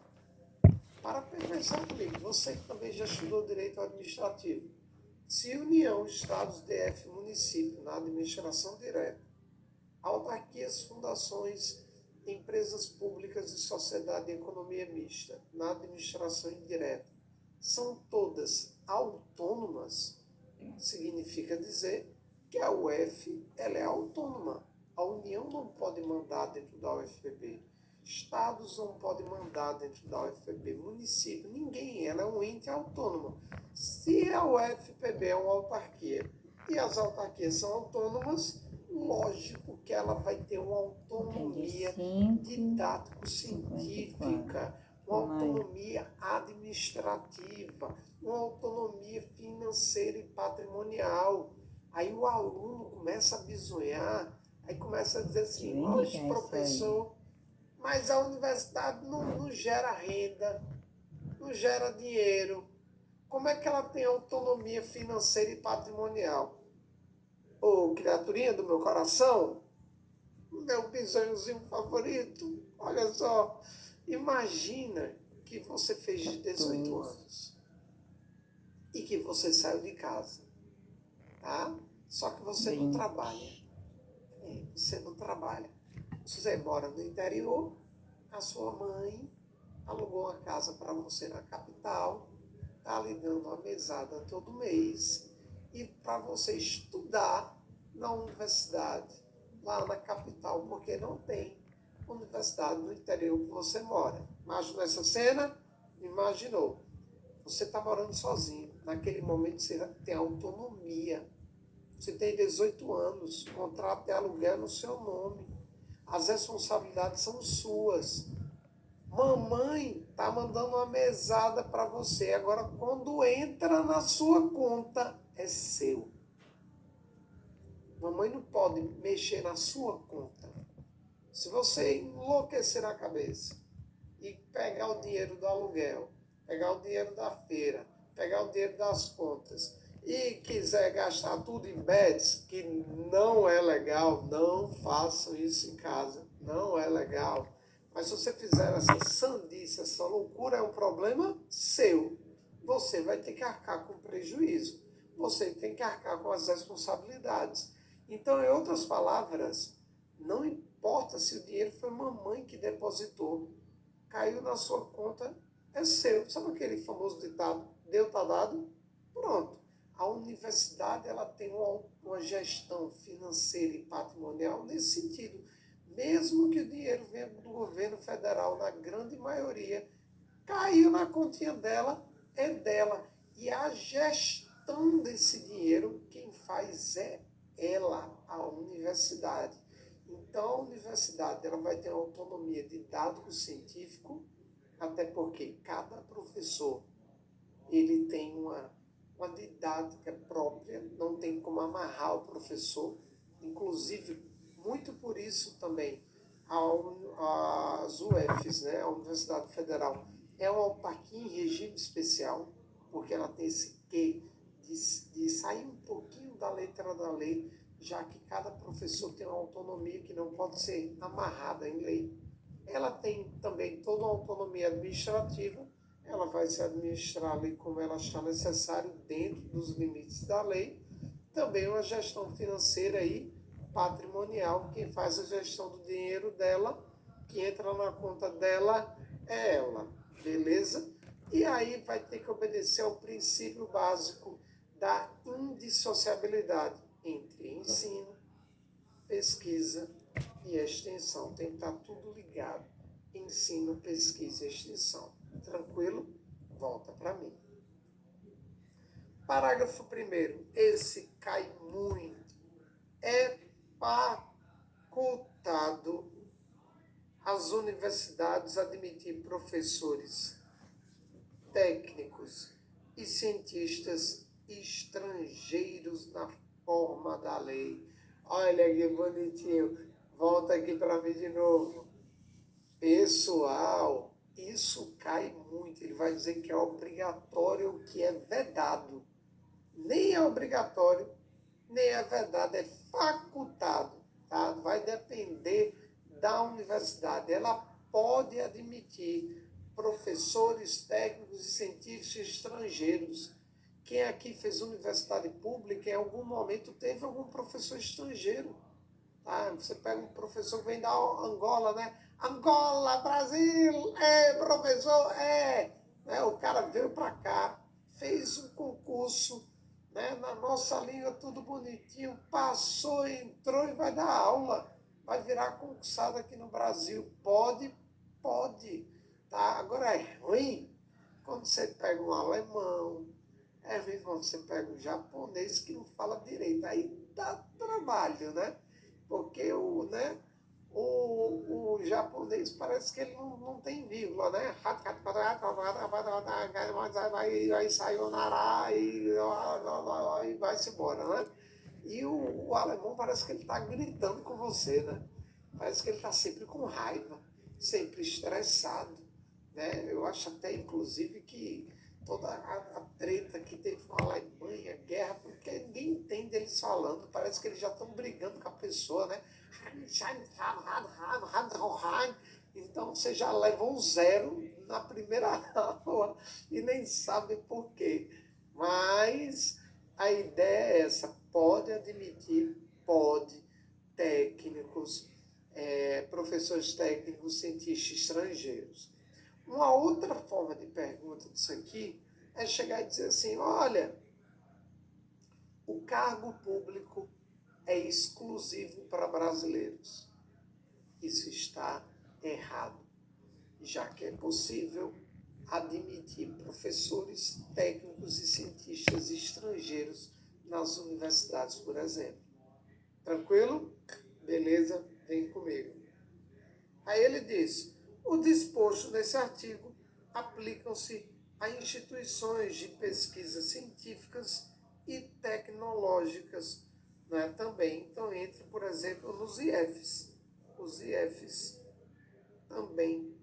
Para pensar comigo, você que também já estudou direito administrativo, se União, Estados, DF, município, na administração direta, autarquias, fundações, empresas públicas e sociedade de economia mista, na administração indireta, são todas autônomas, significa dizer que a UF ela é autônoma. A União não pode mandar dentro da UFPB. Estados não podem mandar dentro da UFPB. Município, ninguém. Ela é um ente autônomo. Se a UFPB é uma autarquia e as autarquias são autônomas, lógico que ela vai ter uma autonomia didático-científica, uma autonomia administrativa, uma autonomia financeira e patrimonial. Aí o aluno começa a bisonhar, aí começa a dizer assim, hoje, professor, mas a universidade não gera renda, não gera dinheiro. Como é que ela tem autonomia financeira e patrimonial? Ô, criaturinha do meu coração, meu bisonhozinho favorito, olha só, imagina que você fez 18 anos e que você saiu de casa, tá? Só que você não trabalha. Você não trabalha. Você mora no interior a sua mãe alugou uma casa para você na capital, está lhe dando uma mesada todo mês, e para você estudar na universidade, lá na capital, porque não tem universidade no interior que você mora. Imagina essa cena? Imaginou. Você está morando sozinho. Naquele momento você tem autonomia. Você tem 18 anos, o contrato de aluguel no seu nome. As responsabilidades são suas. Mamãe está mandando uma mesada para você. Agora, quando entra na sua conta, é seu. Mamãe não pode mexer na sua conta. Se você enlouquecer a cabeça e pegar o dinheiro do aluguel, pegar o dinheiro da feira, pegar o dinheiro das contas e quiser gastar tudo em bets, que não é legal, não façam isso em casa, não é legal. Mas se você fizer essa sandice, essa loucura, é um problema seu. Você vai ter que arcar com prejuízo. Você tem que arcar com as responsabilidades. Então, em outras palavras, não importa se o dinheiro foi mamãe que depositou, caiu na sua conta, é seu. Sabe aquele famoso ditado, deu, tá dado? Pronto. A universidade ela tem uma gestão financeira e patrimonial nesse sentido. Mesmo que o dinheiro venha do governo federal, na grande maioria, caiu na continha dela, é dela. E a gestão desse dinheiro, quem faz é ela, a universidade. Então, a universidade ela vai ter autonomia didático científico, até porque cada professor ele tem uma didática própria, não tem como amarrar o professor. Inclusive, muito por isso também, as UFs, né, a Universidade Federal, é uma autarquia em regime especial, porque ela tem esse quê de sair um pouquinho da letra da lei, já que cada professor tem uma autonomia que não pode ser amarrada em lei. Ela tem também toda uma autonomia administrativa, ela vai se administrar ali como ela achar necessário dentro dos limites da lei. Também uma gestão financeira aí, patrimonial, quem faz a gestão do dinheiro dela, que entra na conta dela, é ela, beleza? E aí vai ter que obedecer ao princípio básico da indissociabilidade entre ensino, pesquisa e extensão. Tem que estar tudo ligado. Ensino, pesquisa e extensão. Tranquilo? Volta para mim. Parágrafo 1º. Esse cai muito. É facultado às universidades admitir professores, técnicos e cientistas estrangeiros na forma da lei. Olha que bonitinho. Volta aqui para mim de novo. Pessoal, isso cai muito. Ele vai dizer que é obrigatório o que é vedado. Nem é obrigatório, nem é vedado, é facultado. Tá? Vai depender da universidade. Ela pode admitir professores, técnicos e cientistas estrangeiros. Quem aqui fez universidade pública, em algum momento teve algum professor estrangeiro. Tá? Você pega um professor que vem da Angola, né? Angola, Brasil, professor, né? O cara veio para cá, fez um concurso, né? Na nossa língua, tudo bonitinho, passou, entrou e vai dar aula. Vai virar concursado aqui no Brasil. Pode, pode. Tá? Agora é ruim quando você pega um alemão, é ruim quando você pega um japonês que não fala direito. Aí dá trabalho, né? Porque o japonês parece que ele não tem vírgula, né? Aí sayonara e vai-se embora, né? E o alemão parece que ele está gritando com você, né? Parece que ele está sempre com raiva, sempre estressado, né? Eu acho até, inclusive, que toda a treta que teve com a Alemanha, guerra, porque ninguém entende eles falando, parece que eles já estão brigando com a pessoa, né? Então você já leva um 0 na primeira aula e nem sabe por quê. Mas a ideia é essa, pode admitir, pode, técnicos, professores técnicos, cientistas estrangeiros. Uma outra forma de pergunta disso aqui é chegar e dizer assim, olha, o cargo público é exclusivo para brasileiros. Isso está errado, já que é possível admitir professores técnicos e cientistas estrangeiros nas universidades, por exemplo. Tranquilo? Beleza? Vem comigo. Aí ele diz, o disposto nesse artigo aplicam-se a instituições de pesquisas científicas e tecnológicas, né, também. Então, entre, por exemplo, nos IEFs. Os IEFs também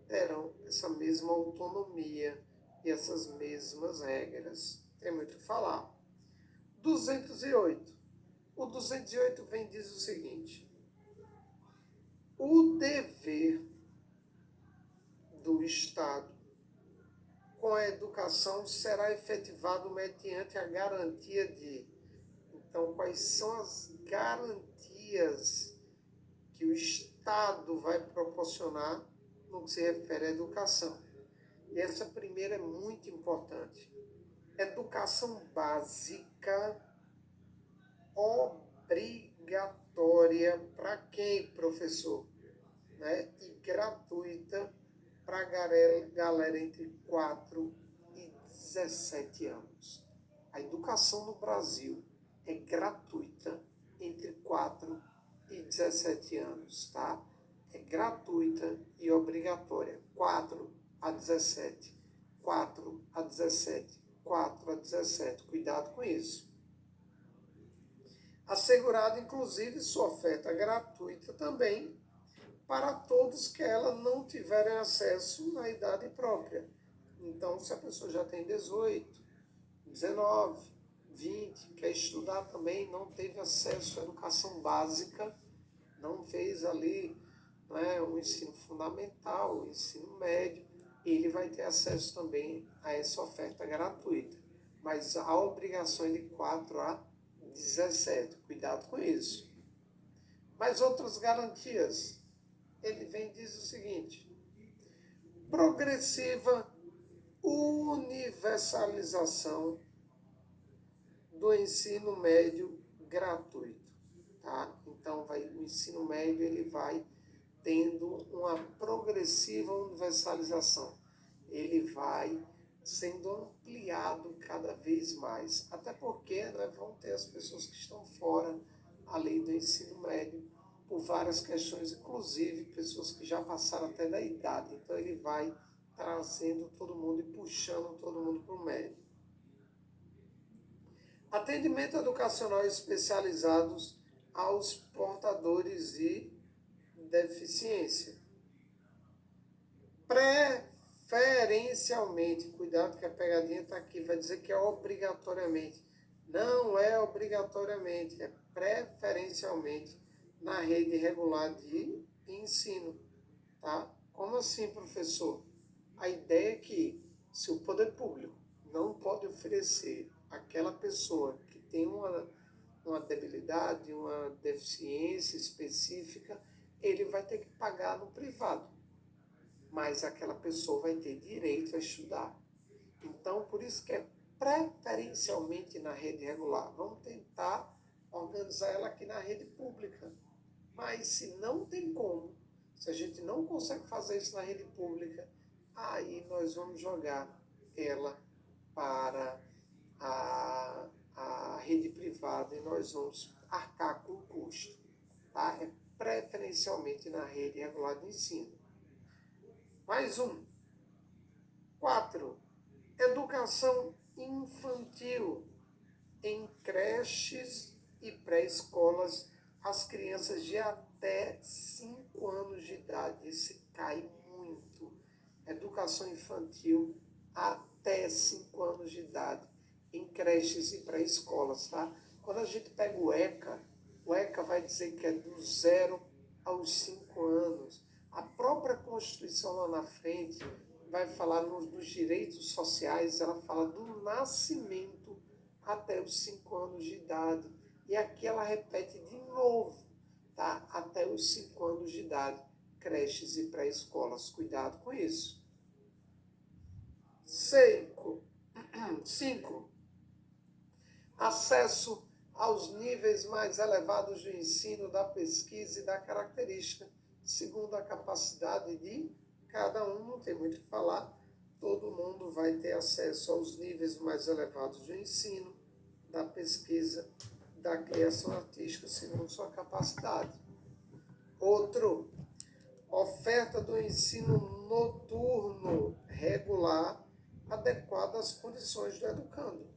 terão essa mesma autonomia e essas mesmas regras. Tem muito o que falar. 208. O 208 vem e diz o seguinte, o dever do Estado com a educação será efetivado mediante a garantia de... Então, quais são as garantias que o Estado vai proporcionar no que se refere à educação? E essa primeira é muito importante. Educação básica obrigatória para quem, professor? Né? E gratuita para a galera entre 4 e 17 anos. A educação no Brasil é gratuita entre 4 e 17 anos, tá? É gratuita e obrigatória. 4 a 17. 4 a 17. 4 a 17. Cuidado com isso. Assegurado, inclusive, sua oferta gratuita também para todos que ela não tiverem acesso na idade própria. Então, se a pessoa já tem 18, 19, 20, quer estudar também, não teve acesso à educação básica, não fez ali, né, o ensino fundamental, o ensino médio, ele vai ter acesso também a essa oferta gratuita. Mas a obrigação é de 4 a 17. Cuidado com isso. Mas outras garantias, ele vem e diz o seguinte, progressiva universalização do ensino médio gratuito, tá? Então, o ensino médio ele vai tendo uma progressiva universalização. Ele vai sendo ampliado cada vez mais. Até porque, né, vão ter as pessoas que estão fora ali do ensino médio por várias questões, inclusive pessoas que já passaram até da idade. Então ele vai trazendo todo mundo e puxando todo mundo para o médio. Atendimento educacional especializados aos portadores de deficiência. Preferencialmente, cuidado que a pegadinha está aqui, vai dizer que é obrigatoriamente. Não é obrigatoriamente, é preferencialmente na rede regular de ensino. Tá? Como assim, professor? A ideia é que se o poder público não pode oferecer àquela pessoa que tem uma debilidade, uma deficiência específica, ele vai ter que pagar no privado. Mas aquela pessoa vai ter direito a estudar. Então, por isso que é preferencialmente na rede regular. Vamos tentar organizar ela aqui na rede pública. Mas se não tem como, se a gente não consegue fazer isso na rede pública, aí nós vamos jogar ela para a rede privada e nós vamos arcar com o custo. Tá? É preferencialmente na rede regular de ensino. Mais um. 4. Educação infantil em creches e pré-escolas as crianças de até 5 anos de idade. Esse cai muito. Educação infantil até 5 anos de idade em creches e pré-escolas, tá? Quando a gente pega o ECA vai dizer que é do 0 aos 5 anos. A própria Constituição lá na frente vai falar dos direitos sociais, ela fala do nascimento até os 5 anos de idade. E aqui ela repete de novo, tá? Até os 5 anos de idade, creches e pré-escolas. Cuidado com isso. 5. Acesso aos níveis mais elevados de ensino, da pesquisa e da característica, segundo a capacidade de cada um. Não tem muito o que falar, todo mundo vai ter acesso aos níveis mais elevados de ensino, da pesquisa, da criação artística, segundo sua capacidade. Outro, oferta do ensino noturno regular, adequado às condições do educando.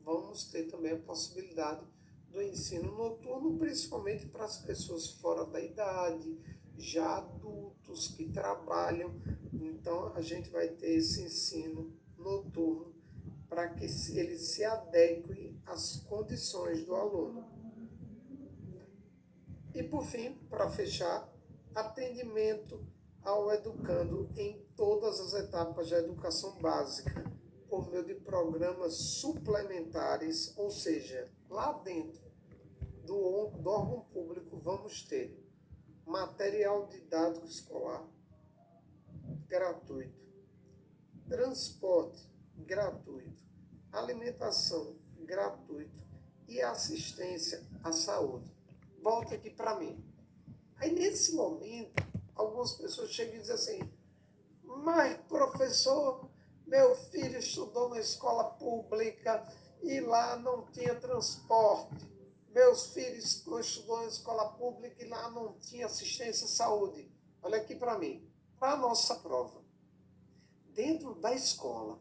Vamos ter também a possibilidade do ensino noturno, principalmente para as pessoas fora da idade, já adultos que trabalham. Então, a gente vai ter esse ensino noturno para que ele se adeque às condições do aluno. E, por fim, para fechar, atendimento ao educando em todas as etapas da educação básica, por meio de programas suplementares, ou seja, lá dentro do órgão público vamos ter material didático escolar gratuito, transporte gratuito, alimentação gratuita e assistência à saúde. Volta aqui para mim. Aí, nesse momento, algumas pessoas chegam e dizem assim: mas, professor, meu filho estudou na escola pública e lá não tinha transporte. Meus filhos estudou na escola pública e lá não tinha assistência à saúde. Olha aqui para mim. Para a nossa prova, dentro da escola,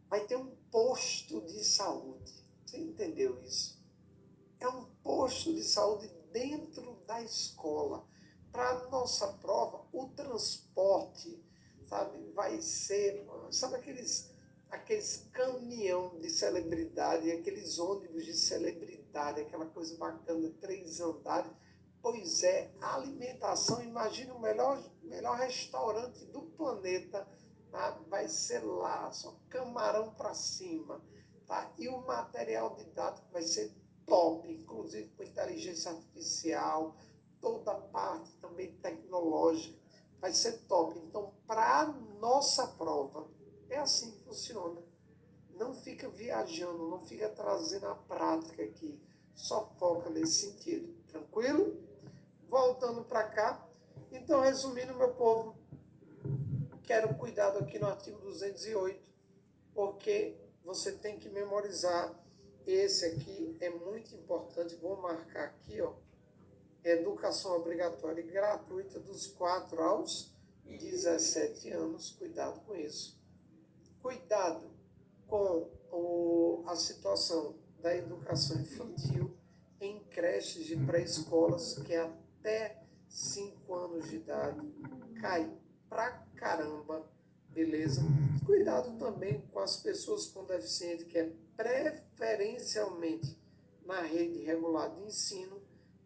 vai ter um posto de saúde. Você entendeu isso? É um posto de saúde dentro da escola. Para a nossa prova, o transporte, sabe, vai ser, sabe aqueles caminhão de celebridade, aqueles ônibus de celebridade, aquela coisa bacana, 3 andares. Pois é, a alimentação, imagina o melhor restaurante do planeta, tá? Vai ser lá, só camarão para cima, tá? E o material didático vai ser top, inclusive com inteligência artificial, toda a parte também tecnológica, vai ser top. Então, para a nossa prova, é assim que funciona. Não fica viajando, não fica trazendo a prática aqui, só foca nesse sentido. Tranquilo? Voltando para cá, então, resumindo, meu povo, quero cuidado aqui no artigo 208, porque você tem que memorizar. Esse aqui é muito importante, vou marcar aqui, ó. Educação obrigatória e gratuita dos 4 aos 17 anos, cuidado com isso. Cuidado com a situação da educação infantil em creches e pré-escolas, que até 5 anos de idade cai pra caramba, beleza? Cuidado também com as pessoas com deficiência, que é preferencialmente na rede regular de ensino,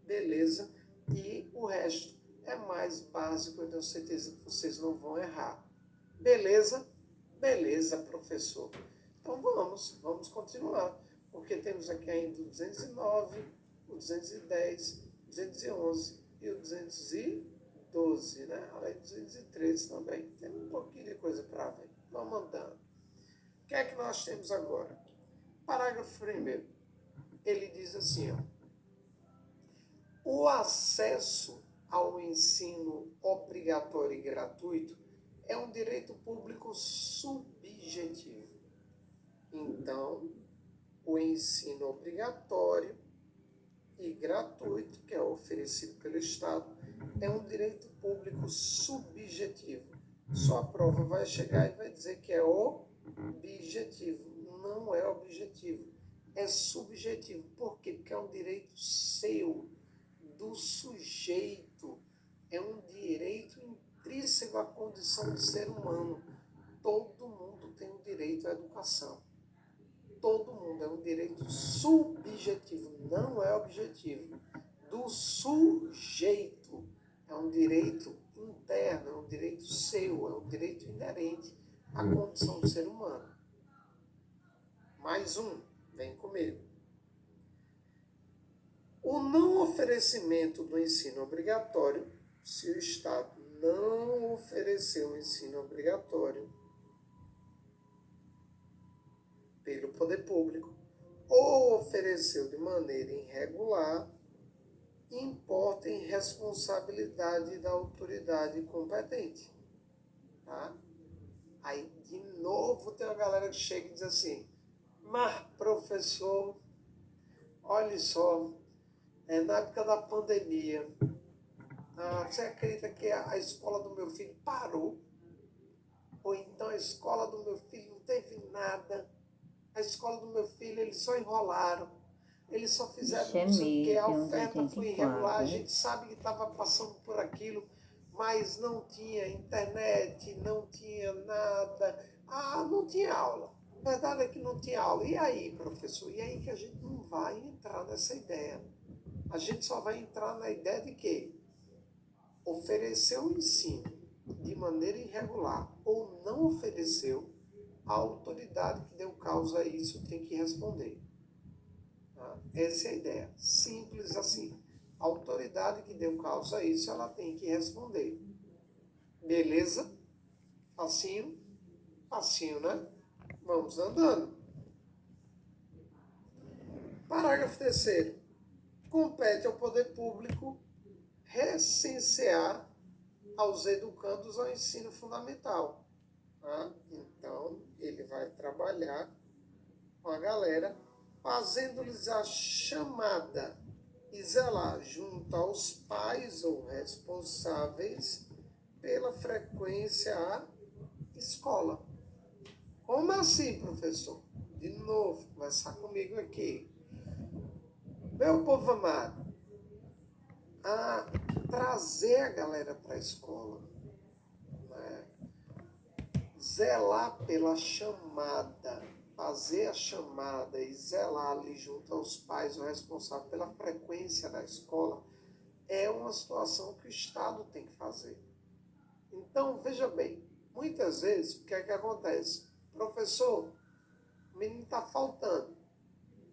beleza? E o resto é mais básico, eu tenho certeza que vocês não vão errar. Beleza? Beleza, professor. Então vamos continuar, porque temos aqui ainda o 209, o 210, o 211 e o 212, né? Além do 213 também. Tem um pouquinho de coisa para ver. Vamos andando. O que é que nós temos agora? Parágrafo 1º. Ele diz assim, ó: o acesso ao ensino obrigatório e gratuito é um direito público subjetivo. Então, o ensino obrigatório e gratuito, que é oferecido pelo Estado, é um direito público subjetivo. Sua prova vai chegar e vai dizer que é objetivo. Não é objetivo, é subjetivo. Por quê? Porque é um direito seu, do sujeito. É um direito intrínseco à condição de ser humano. Todo mundo tem o direito à educação. Todo mundo, é um direito subjetivo, não é objetivo. Do sujeito, é um direito interno, é um direito seu, é um direito inerente à condição de ser humano. Mais um, vem comigo. O não oferecimento do ensino obrigatório, se o Estado não oferecer um ensino obrigatório pelo poder público, ou ofereceu de maneira irregular, importa em responsabilidade da autoridade competente. Tá? Aí, de novo, tem uma galera que chega e diz assim, mas, professor, olha só, na época da pandemia, você acredita que a escola do meu filho parou? Ou então a escola do meu filho não teve nada? A escola do meu filho, eles só enrolaram. Eles só fizeram não sei o quê. A oferta foi irregular. A gente sabe que estava passando por aquilo, mas não tinha internet, não tinha nada. Não tinha aula. A verdade é que não tinha aula. E aí, professor? E aí que a gente não vai entrar nessa ideia. A gente só vai entrar na ideia de que ofereceu o ensino de maneira irregular ou não ofereceu, a autoridade que deu causa a isso tem que responder. Essa é a ideia. Simples assim. A autoridade que deu causa a isso, ela tem que responder. Beleza? Facinho? Facinho, né? Vamos andando. Parágrafo 3º. Compete ao poder público recensear aos educandos ao ensino fundamental. Então, ele vai trabalhar com a galera, fazendo-lhes a chamada e zelar junto aos pais ou responsáveis pela frequência à escola. Como assim, professor? De novo, conversar comigo aqui. Meu povo amado, trazer a galera para a escola, né? Zelar pela chamada, fazer a chamada e zelar ali junto aos pais ou responsável pela frequência da escola é uma situação que o Estado tem que fazer. Então, veja bem, muitas vezes, o que é que acontece? Professor, o menino está faltando.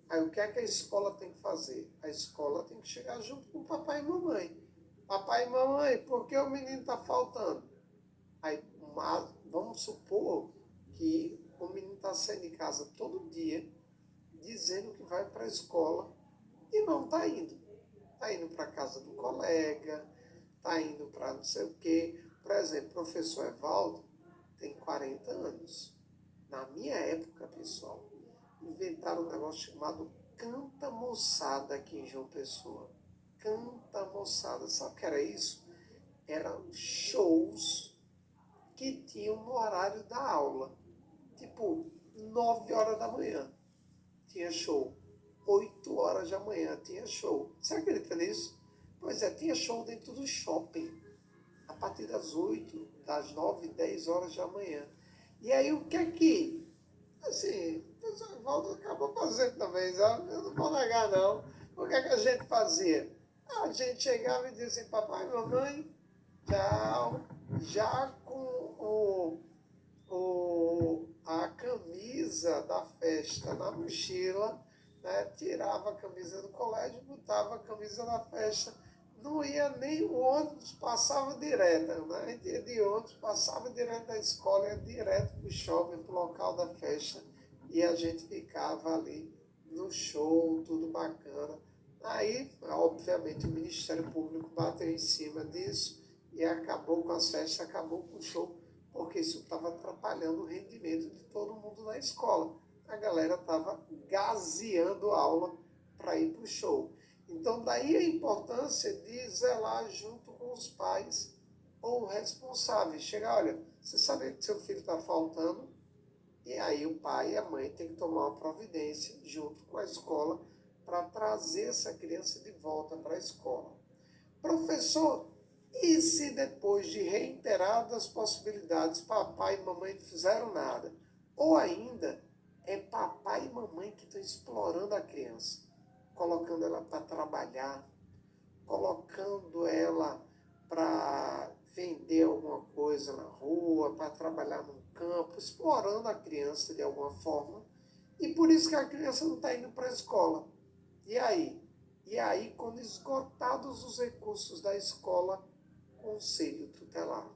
Aí o que é que a escola tem que fazer? A escola tem que chegar junto com o papai e mamãe. Papai e mamãe, por que o menino está faltando? Aí, vamos supor que o menino está saindo de casa todo dia, dizendo que vai para a escola e não está indo. Está indo para a casa do colega, está indo para não sei o quê. Por exemplo, o professor Evaldo tem 40 anos. Na minha época, pessoal, inventaram um negócio chamado Canta Moçada aqui em João Pessoa. Canta Moçada. Sabe o que era isso? Eram shows que tinham no horário da aula. Tipo, 9 horas da manhã tinha show. 8 horas da manhã tinha show. Você acredita nisso? Pois é, tinha show dentro do shopping. A partir das 8, das 9, 10 horas da manhã. E aí o que é que, assim, o professor Evaldo acabou fazendo também, sabe? Eu não vou negar não. O que é que a gente fazia? A gente chegava e dizia assim, papai e mamãe, tchau, já com a camisa da festa na mochila, né? Tirava a camisa do colégio, botava a camisa da festa, não ia nem, o ônibus passava direto, né? A gente ia de ônibus, passava direto da escola, ia direto para o shopping, para o local da festa, e a gente ficava ali no show, tudo bacana. Aí, obviamente, o Ministério Público bateu em cima disso e acabou com as festas, acabou com o show, porque isso estava atrapalhando o rendimento de todo mundo na escola. A galera estava gaseando a aula para ir para o show. Então, daí a importância de zelar junto com os pais ou responsáveis. Chegar, olha, você sabe que seu filho está faltando? E aí o pai e a mãe têm que tomar uma providência junto com a escola para trazer essa criança de volta para a escola. Professor, e se depois de reiteradas possibilidades papai e mamãe não fizeram nada? Ou ainda é papai e mamãe que estão explorando a criança, colocando ela para trabalhar, colocando ela para vender alguma coisa na rua, para trabalhar no campo, explorando a criança de alguma forma. E por isso que a criança não está indo para a escola. E aí? E aí, quando esgotados os recursos da escola, conselho tutelar.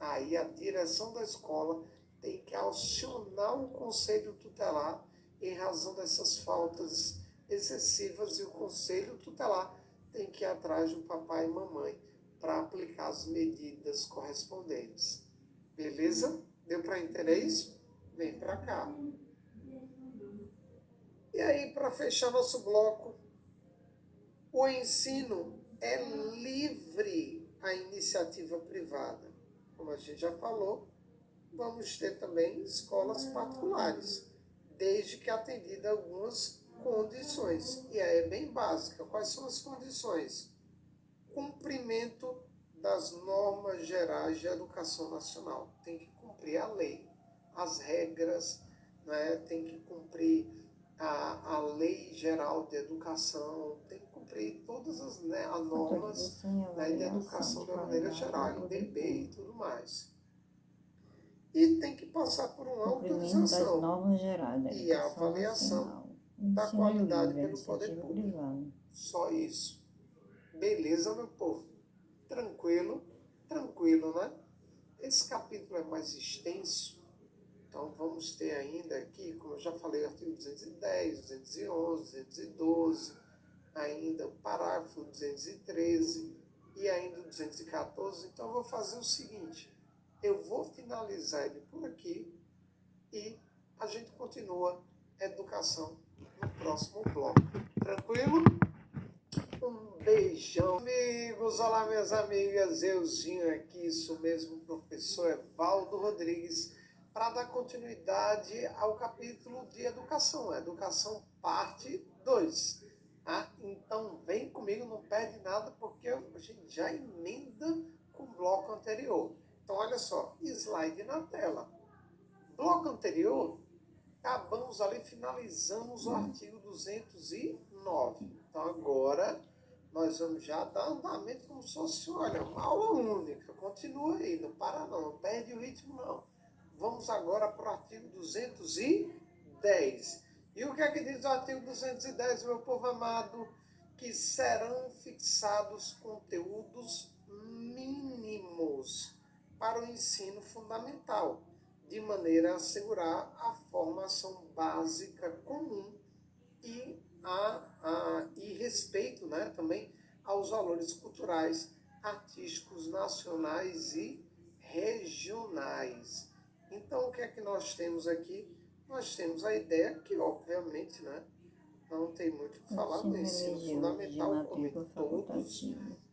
Aí a direção da escola tem que acionar o conselho tutelar em razão dessas faltas excessivas e o conselho tutelar tem que ir atrás do papai e mamãe para aplicar as medidas correspondentes. Beleza? Deu para entender isso? Vem para cá. E aí, para fechar nosso bloco, o ensino é livre à iniciativa privada. Como a gente já falou, vamos ter também escolas particulares, desde que atendida algumas condições. E aí é bem básica. Quais são as condições? Cumprimento das normas gerais de educação nacional. Tem que cumprir a lei, as regras, né? Tem que cumprir a lei geral de educação, tem que cumprir todas as, né, as normas, né, de educação de uma maneira geral, IDB e tudo mais. E tem que passar por uma autorização das normas gerais da e a avaliação da qualidade pelo poder público. Só isso. Beleza, meu povo? Tranquilo? Tranquilo, né? Esse capítulo é mais extenso, então vamos ter ainda aqui, como eu já falei, o artigo 210, 211, 212, ainda o parágrafo 213 e ainda o 214. Então eu vou fazer o seguinte, eu vou finalizar ele por aqui e a gente continua a educação no próximo bloco. Tranquilo? Um beijão, amigos. Olá, minhas amigas. Euzinho aqui, isso mesmo, professor Evaldo Rodrigues, para dar continuidade ao capítulo de educação, educação parte 2. Tá? Então, vem comigo, não perde nada, porque a gente já emenda com o bloco anterior. Então, olha só, slide na tela. Bloco anterior, acabamos ali, finalizamos o artigo 209. Então, agora, nós vamos já dar andamento como se fosse, olha, uma aula única. Continua aí, não para não perde o ritmo não. Vamos agora para o artigo 210. E o que é que diz o artigo 210, meu povo amado? Que serão fixados conteúdos mínimos para o ensino fundamental, de maneira a assegurar a formação básica comum e respeito, né, também aos valores culturais, artísticos, nacionais e regionais. Então, o que é que nós temos aqui? Nós temos a ideia que, obviamente, né, não tem muito o que falar do ensino fundamental, como em todas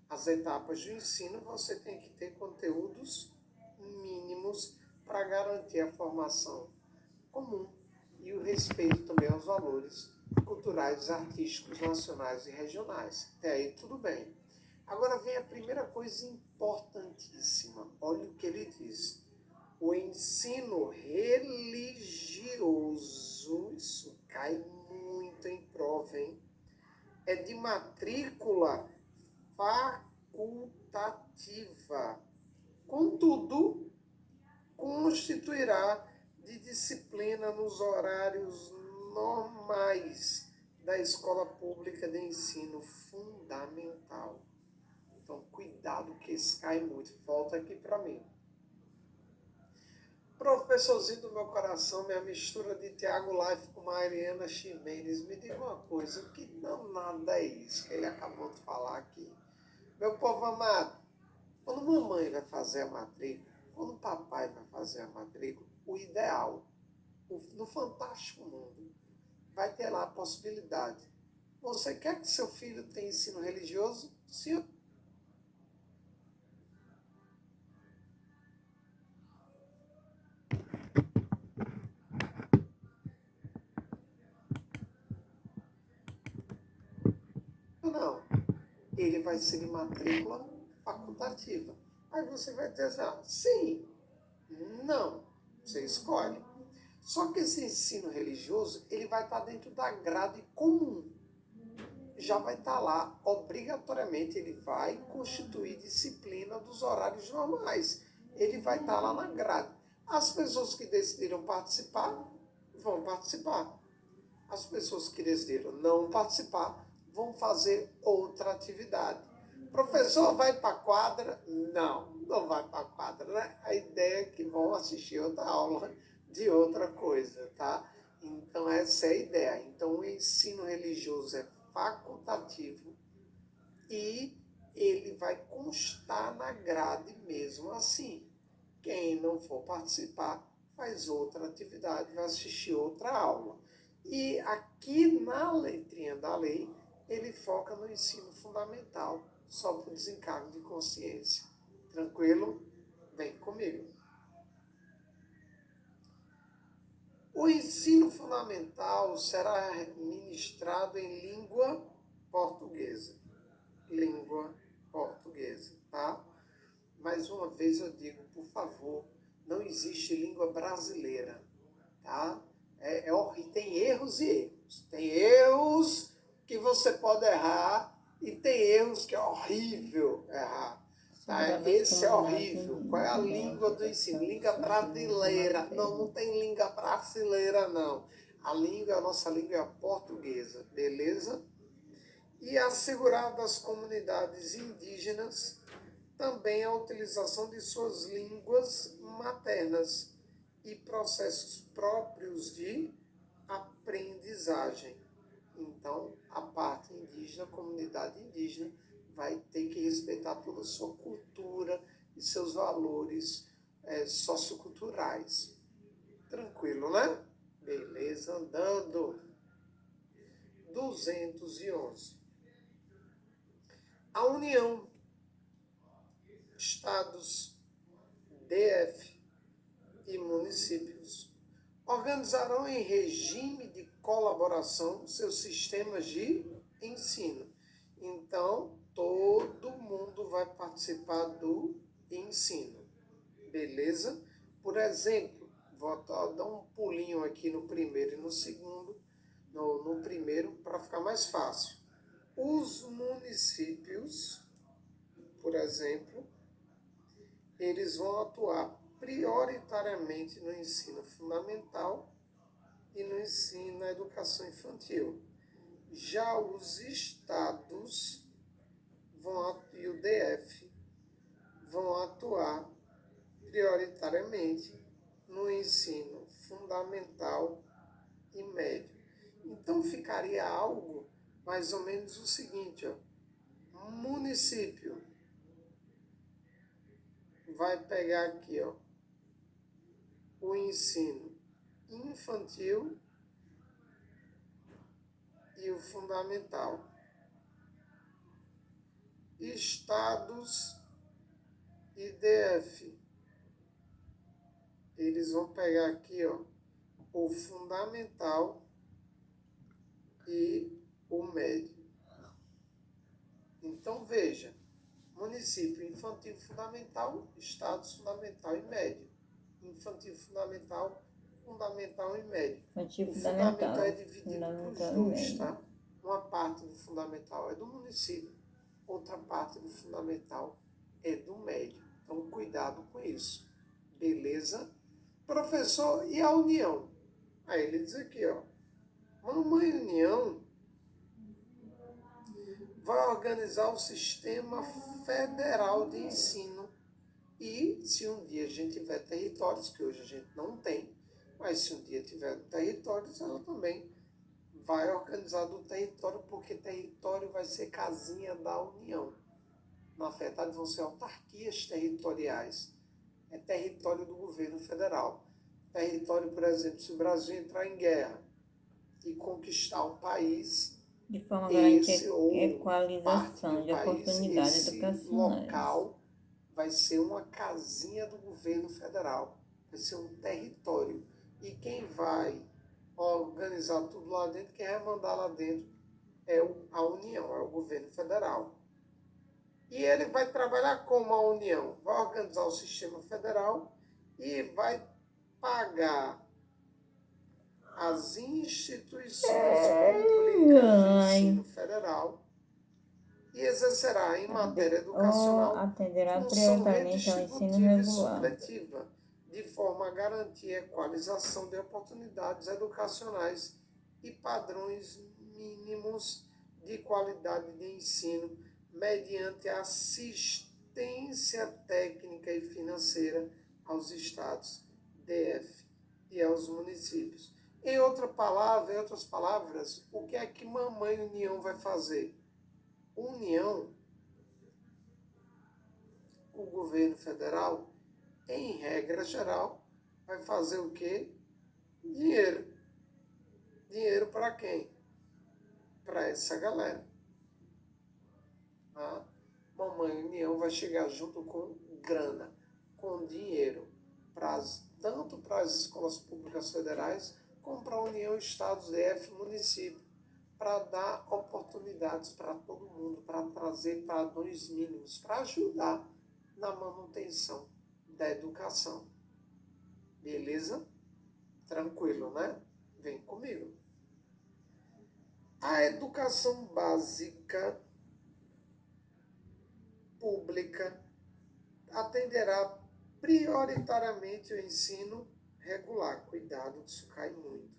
as etapas do ensino, você tem que ter conteúdos mínimos para garantir a formação comum e o respeito também aos valores culturais, artísticos, nacionais e regionais. Até aí tudo bem. Agora vem a primeira coisa importantíssima. Olha o que ele diz. O ensino religioso, isso cai muito em prova, hein? É de matrícula facultativa. Contudo, constituirá de disciplina nos horários normais da escola pública de ensino fundamental. Então, cuidado que esse cai muito. Volta aqui para mim. Professorzinho do meu coração, minha mistura de Tiago Life com Mariana Ximenes, me diga uma coisa, o que danada é isso que ele acabou de falar aqui? Meu povo amado, quando mamãe vai fazer a matrícula, quando o papai vai fazer a matrícula, o ideal, no fantástico mundo, vai ter lá a possibilidade. Você quer que seu filho tenha ensino religioso? Sim. Não. Ele vai ser de matrícula facultativa. Aí você vai dizer assim, sim, não, você escolhe. Só que esse ensino religioso, ele vai estar dentro da grade comum. Já vai estar lá, obrigatoriamente, ele vai constituir disciplina dos horários normais. Ele vai estar lá na grade. As pessoas que decidiram participar, vão participar. As pessoas que decidiram não participar, vão fazer outra atividade. Professor, vai para a quadra? Não vai para a quadra, né? A ideia é que vão assistir outra aula de outra coisa, tá? Então, essa é a ideia. Então, o ensino religioso é facultativo e ele vai constar na grade mesmo assim. Quem não for participar, faz outra atividade, vai assistir outra aula. E aqui na letrinha da lei, ele foca no ensino fundamental, só por desencargo de consciência. Tranquilo? Vem comigo. O ensino fundamental será ministrado em língua portuguesa. Língua portuguesa, tá? Mais uma vez eu digo, por favor, não existe língua brasileira, tá? Tem erros e erros. Tem erros que você pode errar e tem erros que é horrível errar. Tá? Esse é horrível. Qual é a língua do ensino? Língua brasileira. Não tem língua brasileira, não. A nossa língua é a portuguesa, beleza? E assegurar das comunidades indígenas também a utilização de suas línguas maternas e processos próprios de aprendizagem. Então, a parte indígena, a comunidade indígena, vai ter que respeitar toda a sua cultura e seus valores socioculturais. Tranquilo, né? Beleza, andando. 211. A União, Estados, DF e municípios organizarão em regime de colaboração seus sistemas de ensino. Então, todo mundo vai participar do ensino. Beleza? Por exemplo, vou dar um pulinho aqui no primeiro e no segundo, no primeiro, para ficar mais fácil. Os municípios, por exemplo, eles vão atuar prioritariamente no ensino fundamental e no ensino na educação infantil. Já os estados e o DF vão atuar prioritariamente no ensino fundamental e médio. Então ficaria algo mais ou menos o seguinte, ó, município vai pegar aqui, ó, o ensino infantil e o fundamental. Estados e DF, eles vão pegar aqui, ó, o fundamental e o médio. Então, veja, município infantil fundamental, estados fundamental e médio. Infantil fundamental, fundamental e médio. O fundamental é dividido por dois, tá? Uma parte do fundamental é do município, outra parte do fundamental é do médio. Então, cuidado com isso. Beleza? Professor, e a União? Aí ele diz aqui, ó. Mamãe União vai organizar o sistema federal de ensino e, se um dia a gente tiver territórios, que hoje a gente não tem, mas se um dia tiver territórios, ela também vai organizar do território, porque território vai ser casinha da União. Na verdade, vão ser autarquias territoriais. É território do governo federal. Território, por exemplo, se o Brasil entrar em guerra e conquistar um país, de forma a garantir equalização de oportunidades educacionais. Local vai ser uma casinha do governo federal, vai ser um território. E quem vai organizar tudo lá dentro, quem vai mandar lá dentro é a União, é o governo federal. E ele vai trabalhar como a União? Vai organizar o sistema federal e vai pagar as instituições públicas de ensino federal e exercerá em matéria educacional atenderá função prioritariamente ao ensino redistributiva e regular, supletiva, de forma a garantir a equalização de oportunidades educacionais e padrões mínimos de qualidade de ensino mediante assistência técnica e financeira aos estados, DF, e aos municípios. Em outras palavras, o que é que Mamãe União vai fazer? União, o governo federal, em regra geral, vai fazer o quê? Dinheiro. Dinheiro para quem? Para essa galera. A Mamãe União vai chegar junto com grana, com dinheiro, tanto para as escolas públicas federais, como para a União, Estados, DF, município, para dar oportunidades para todo mundo, para trazer padrões mínimos, para ajudar na manutenção da educação. Beleza? Tranquilo, né? Vem comigo. A educação básica pública atenderá prioritariamente o ensino regular. Cuidado, que isso cai muito.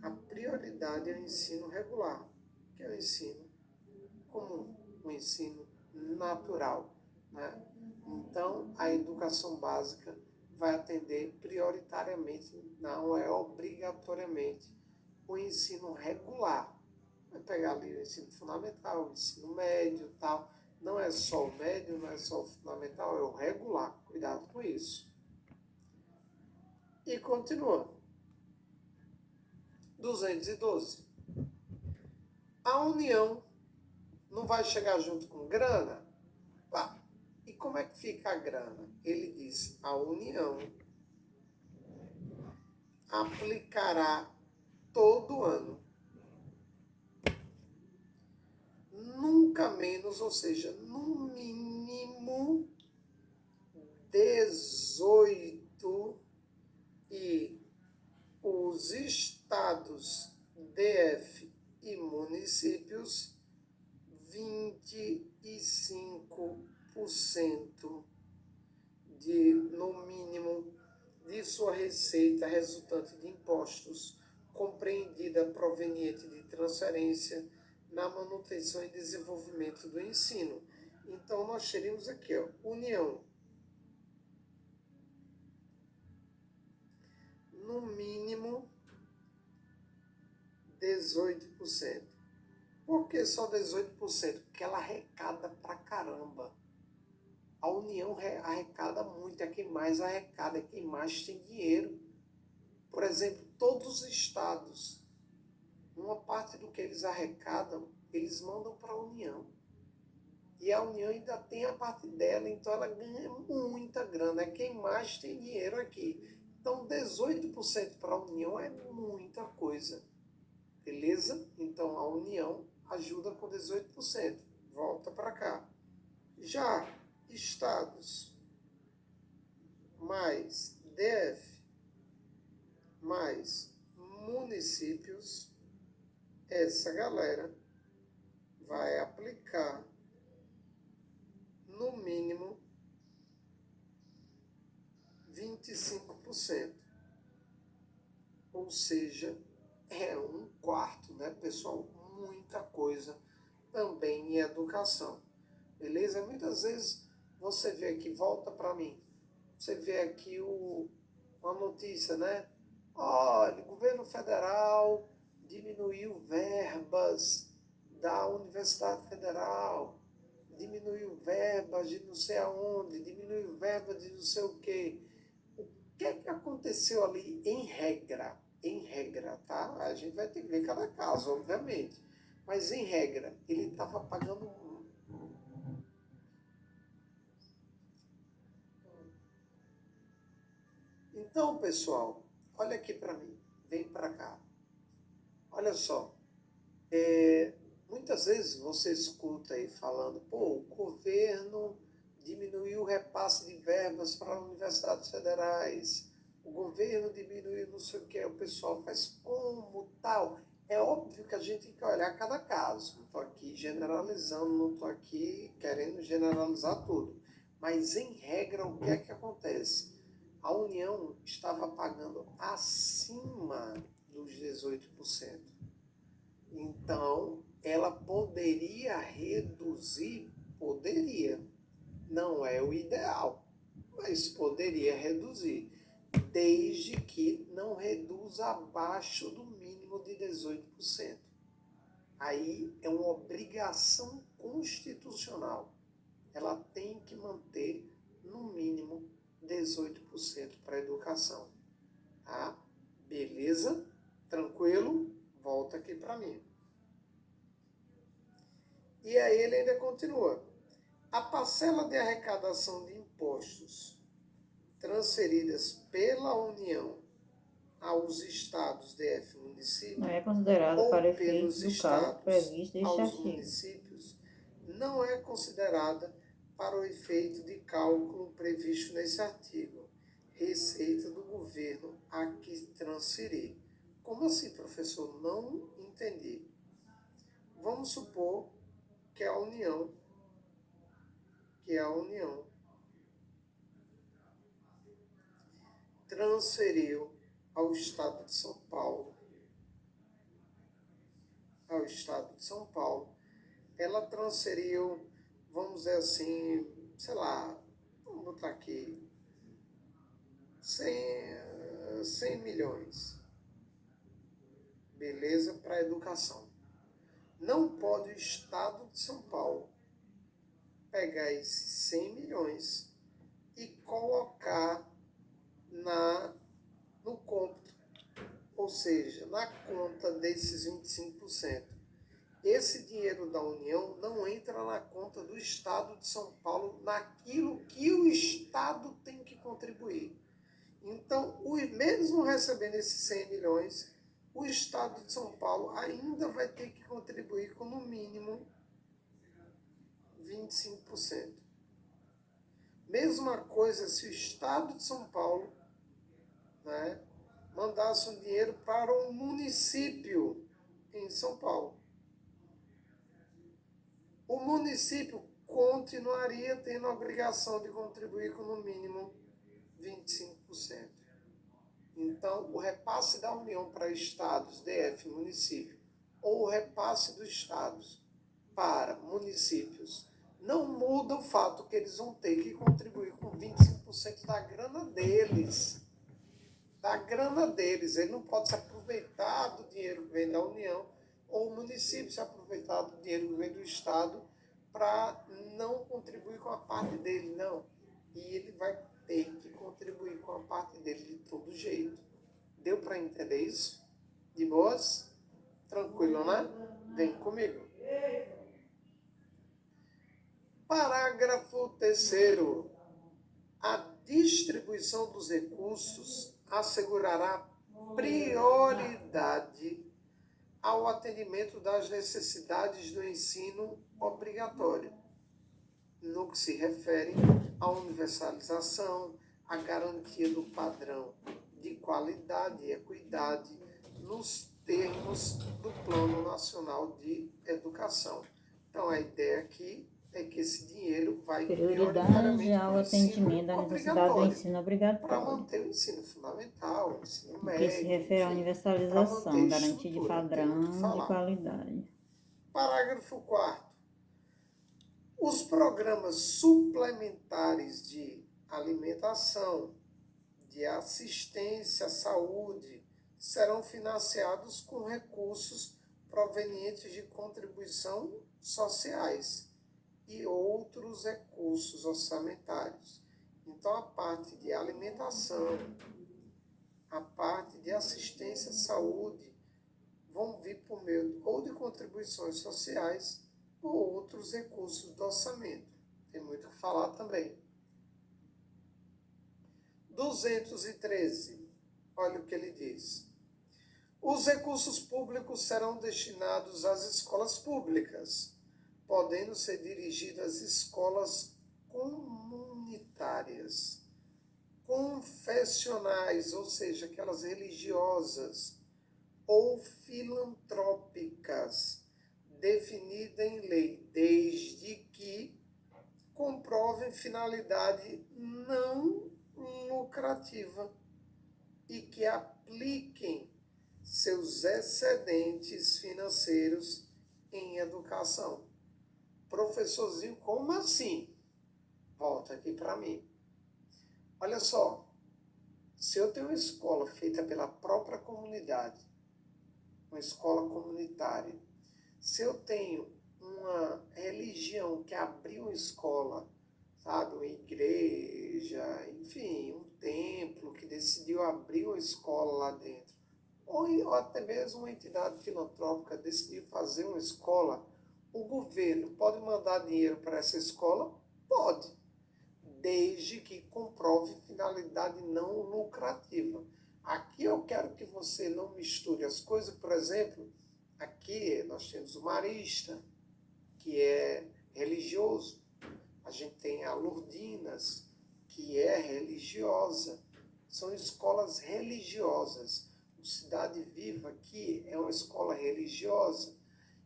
A prioridade é o ensino regular, que é o ensino comum, o ensino natural, né? Então, a educação básica vai atender prioritariamente, não é obrigatoriamente, o ensino regular. Vai pegar ali o ensino fundamental, o ensino médio e tal. Não é só o médio, não é só o fundamental, é o regular. Cuidado com isso. E continua. 212. A União não vai chegar junto com grana? Ah, e como é que fica a grana? Ele diz, a União aplicará todo ano, nunca menos, ou seja, no mínimo 18, e os estados, DF e municípios, 25% no mínimo, de sua receita resultante de impostos, compreendida proveniente de transferência na manutenção e desenvolvimento do ensino. Então, nós teríamos aqui, ó, União, no mínimo 18%. Por que só 18%? Porque ela arrecada pra caramba. A União arrecada muito, é quem mais arrecada, é quem mais tem dinheiro. Por exemplo, todos os estados, uma parte do que eles arrecadam, eles mandam para a União. E a União ainda tem a parte dela, então ela ganha muita grana, é quem mais tem dinheiro aqui. Então, 18% para a União é muita coisa. Beleza? Então, a União ajuda com 18%. Volta para cá. Já estados mais DF mais municípios, essa galera vai aplicar no mínimo 25%. Ou seja, é um quarto, né, pessoal? Muita coisa também em educação. Beleza? Muitas vezes você vê aqui, volta para mim, você vê aqui uma notícia, né? Olha, o governo federal diminuiu verbas da Universidade Federal, diminuiu verbas de não sei aonde, diminuiu verbas de não sei o quê. O que é que aconteceu ali em regra? Em regra, tá? A gente vai ter que ver cada caso, obviamente. Mas em regra, ele estava pagando. Então, pessoal, olha aqui para mim, vem para cá. Olha só, muitas vezes você escuta aí falando, pô, o governo diminuiu o repasse de verbas para universidades federais, o governo diminuiu não sei o que, o pessoal faz como tal. É óbvio que a gente tem que olhar cada caso. Não estou aqui generalizando, não estou aqui querendo generalizar tudo. Mas, em regra, o que é que acontece? A União estava pagando acima dos 18%. Então, ela poderia reduzir, poderia, não é o ideal, mas poderia reduzir, desde que não reduza abaixo do mínimo de 18%. Aí é uma obrigação constitucional. Ela tem que manter, no mínimo, 18% para a educação. Tá? Beleza? Tranquilo? Volta aqui para mim. E aí ele ainda continua. A parcela de arrecadação de impostos transferidas pela União aos estados, DF, municípios, não é considerado para efeitos do cálculo estados previsto neste aos artigo. municípios, não é considerada para o efeito de cálculo previsto nesse artigo, receita do governo a que transferir. Como assim, professor? Não entendi. Vamos supor que a União transferiu ao Estado de São Paulo, ela transferiu, vamos dizer assim, sei lá, vamos botar aqui, 100 milhões, beleza, para a educação. Não pode o Estado de São Paulo pegar esses 100 milhões e colocar no cômputo, ou seja, na conta desses 25%. Esse dinheiro da União não entra na conta do Estado de São Paulo naquilo que o Estado tem que contribuir. Então, mesmo recebendo esses 100 milhões, o Estado de São Paulo ainda vai ter que contribuir com, no mínimo, 25%. Mesma coisa se o Estado de São Paulo, né, mandasse um dinheiro para um município em São Paulo. O município continuaria tendo a obrigação de contribuir com, no mínimo, 25%. Então, o repasse da União para estados, DF, município, ou o repasse dos estados para municípios, não muda o fato que eles vão ter que contribuir com 25% da grana deles. Ele não pode se aproveitar do dinheiro que vem da União, ou o município se aproveitar do dinheiro que vem do Estado para não contribuir com a parte dele, não. E ele vai ter que contribuir com a parte dele de todo jeito. Deu para entender isso? De boas? Tranquilo, né? Vem comigo. Parágrafo 3º. A distribuição dos recursos assegurará prioridade ao atendimento das necessidades do ensino obrigatório, no que se refere à universalização, à garantia do padrão de qualidade e equidade nos termos do Plano Nacional de Educação. Então, a ideia aqui é que esse dinheiro vai prioridade ao atendimento da necessidade do ensino obrigatório, para manter o ensino fundamental, o ensino médio, que se refere à universalização, garantia de padrão de qualidade. Parágrafo 4º. Os programas suplementares de alimentação, de assistência à saúde, serão financiados com recursos provenientes de contribuição sociais e outros recursos orçamentários. Então, a parte de alimentação, a parte de assistência à saúde vão vir por meio ou de contribuições sociais ou outros recursos do orçamento. Tem muito o que falar também. 213. Olha o que ele diz. Os recursos públicos serão destinados às escolas públicas, podendo ser dirigidos às escolas comunitárias, confessionais, ou seja, aquelas religiosas, ou filantrópicas, definida em lei, desde que comprovem finalidade não lucrativa e que apliquem seus excedentes financeiros em educação. Professorzinho, como assim? Volta aqui para mim. Olha só, se eu tenho uma escola feita pela própria comunidade, uma escola comunitária, se eu tenho uma religião que abriu uma escola, sabe, uma igreja, enfim, um templo que decidiu abrir uma escola lá dentro, ou até mesmo uma entidade filantrópica decidiu fazer uma escola, o governo pode mandar dinheiro para essa escola? Pode, desde que comprove finalidade não lucrativa. Aqui eu quero que você não misture as coisas. Por exemplo, aqui nós temos o marista, que é religioso. A gente tem a Lourdinas, que é religiosa. São escolas religiosas. O Cidade Viva aqui é uma escola religiosa.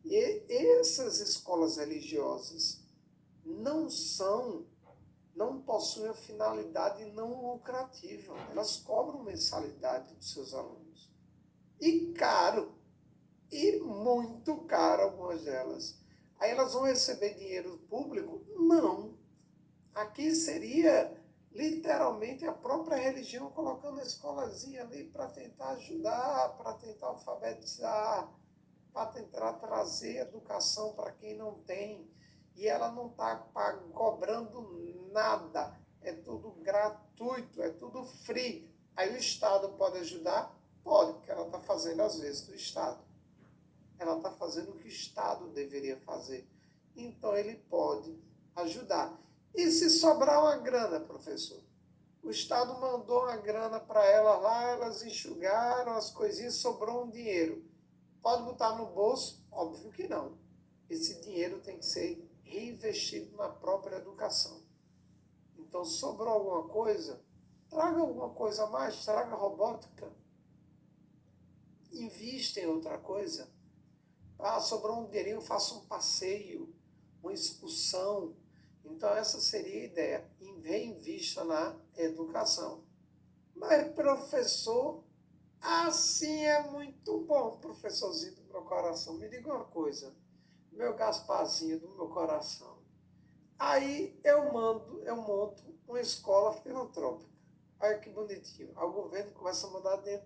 E essas escolas religiosas não possuem a finalidade não lucrativa. Elas cobram mensalidade dos seus alunos. E caro, e muito caro algumas delas. Aí elas vão receber dinheiro público? Não. Aqui seria literalmente a própria religião colocando a escolazinha ali para tentar ajudar, para tentar alfabetizar, para tentar trazer educação para quem não tem. E ela não está cobrando nada. É tudo gratuito, é tudo free. Aí o Estado pode ajudar? Pode, porque ela está fazendo às vezes do Estado. Ela está fazendo o que o Estado deveria fazer. Então ele pode ajudar. E se sobrar uma grana, professor? O Estado mandou uma grana para elas lá, elas enxugaram as coisinhas, sobrou um dinheiro. Pode botar no bolso? Óbvio que não. Esse dinheiro tem que ser reinvestido na própria educação. Então, sobrou alguma coisa? Traga alguma coisa a mais, traga robótica. Invista em outra coisa. Ah, sobrou um dinheirinho, faça um passeio, uma excursão. Então, essa seria a ideia. Reinvista na educação. Mas, professor, assim é muito bom, professorzinho do meu coração. Me diga uma coisa, meu Gasparzinho do meu coração. Aí eu monto uma escola filantrópica. Olha que bonitinho. Aí o governo começa a mandar dinheiro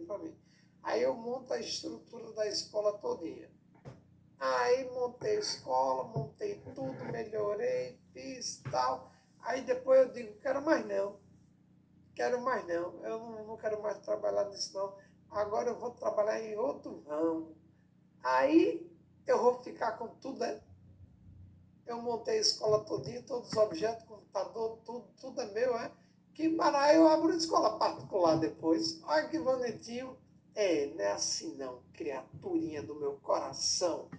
para mim. Aí eu monto a estrutura da escola todinha. Aí montei a escola, montei tudo, melhorei, fiz tal. Aí depois eu digo, quero mais não, eu não quero mais trabalhar nisso não. Agora eu vou trabalhar em outro ramo. Aí eu vou ficar com tudo, né? Eu montei a escola todinha, todos os objetos, computador, tudo é meu, é? Que maravilha, eu abro escola particular depois. Olha que bonitinho. Não é assim não, criaturinha do meu coração.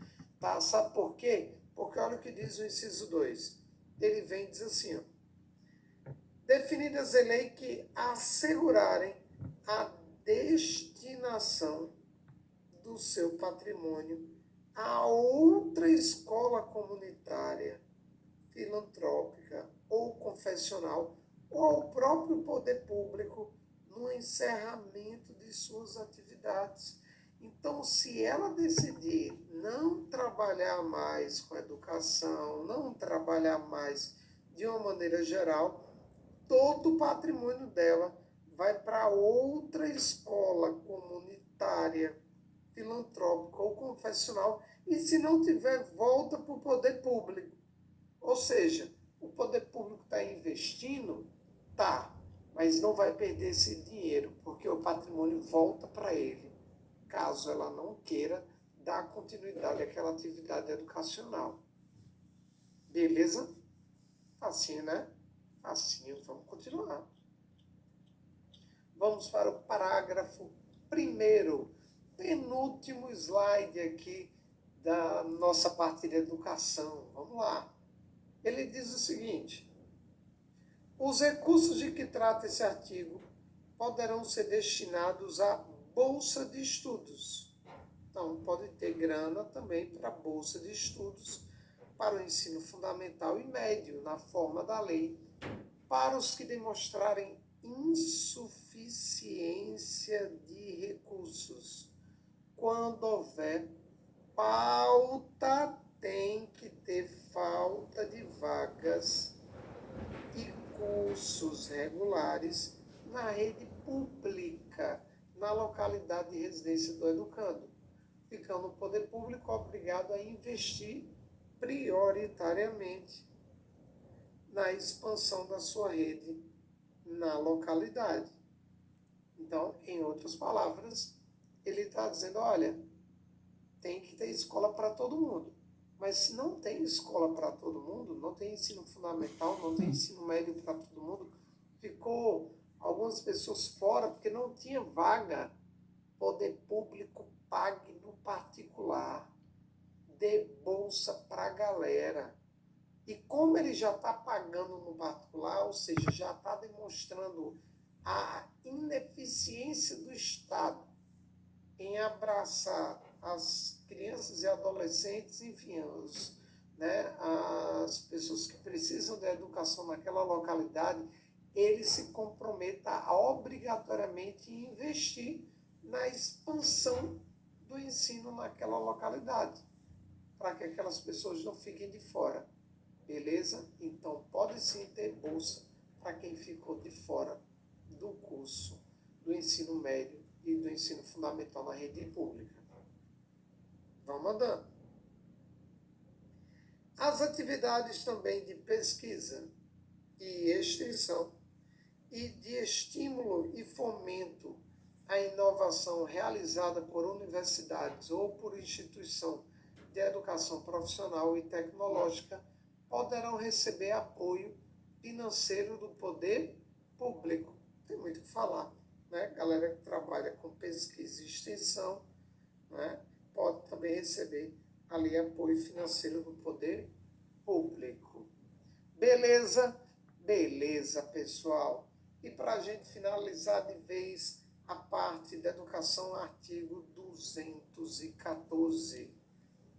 Tá? Sabe por quê? Porque olha o que diz o inciso 2. Ele vem e diz assim, ó. Definidas em lei que assegurarem a destinação do seu patrimônio a outra escola comunitária, filantrópica ou confessional, ou ao próprio poder público no encerramento de suas atividades. Então, se ela decidir não trabalhar mais com educação, não trabalhar mais de uma maneira geral, todo o patrimônio dela vai para outra escola comunitária, filantrópica ou confessional, e se não tiver, volta para o poder público. Ou seja, o poder público está investindo? Tá, mas não vai perder esse dinheiro, porque o patrimônio volta para ele, caso ela não queira dar continuidade àquela atividade educacional. Beleza? Assim, né? Assim, vamos continuar. Vamos para o parágrafo 1º, penúltimo slide aqui da nossa parte de educação. Vamos lá. Ele diz o seguinte: os recursos de que trata esse artigo poderão ser destinados à bolsa de estudos. Então, pode ter grana também para a bolsa de estudos, para o ensino fundamental e médio, na forma da lei, para os que demonstrarem insuficiência de recursos, quando houver na rede pública, na localidade de residência do educando, ficando o poder público obrigado a investir prioritariamente na expansão da sua rede na localidade. Então, em outras palavras, ele está dizendo, olha, tem que ter escola para todo mundo. Mas se não tem escola para todo mundo, não tem ensino fundamental, não tem ensino médio para todo mundo, ficou algumas pessoas fora porque não tinha vaga. Poder público pague no particular, dê bolsa para a galera. E como ele já está pagando no particular, ou seja, já está demonstrando a ineficiência do Estado em abraçar as crianças e adolescentes, enfim, as pessoas que precisam da educação naquela localidade, ele se comprometa a obrigatoriamente investir na expansão do ensino naquela localidade, para que aquelas pessoas não fiquem de fora. Beleza? Então, pode sim ter bolsa para quem ficou de fora do curso do ensino médio e do ensino fundamental na rede pública. Vamos andando. As atividades também de pesquisa e extensão e de estímulo e fomento à inovação realizada por universidades ou por instituição de educação profissional e tecnológica poderão receber apoio financeiro do poder público. Tem muito o que falar, né? Galera que trabalha com pesquisa e extensão, né, pode também receber ali apoio financeiro do poder público. Beleza? Beleza, pessoal. E para a gente finalizar de vez a parte da educação, artigo 214.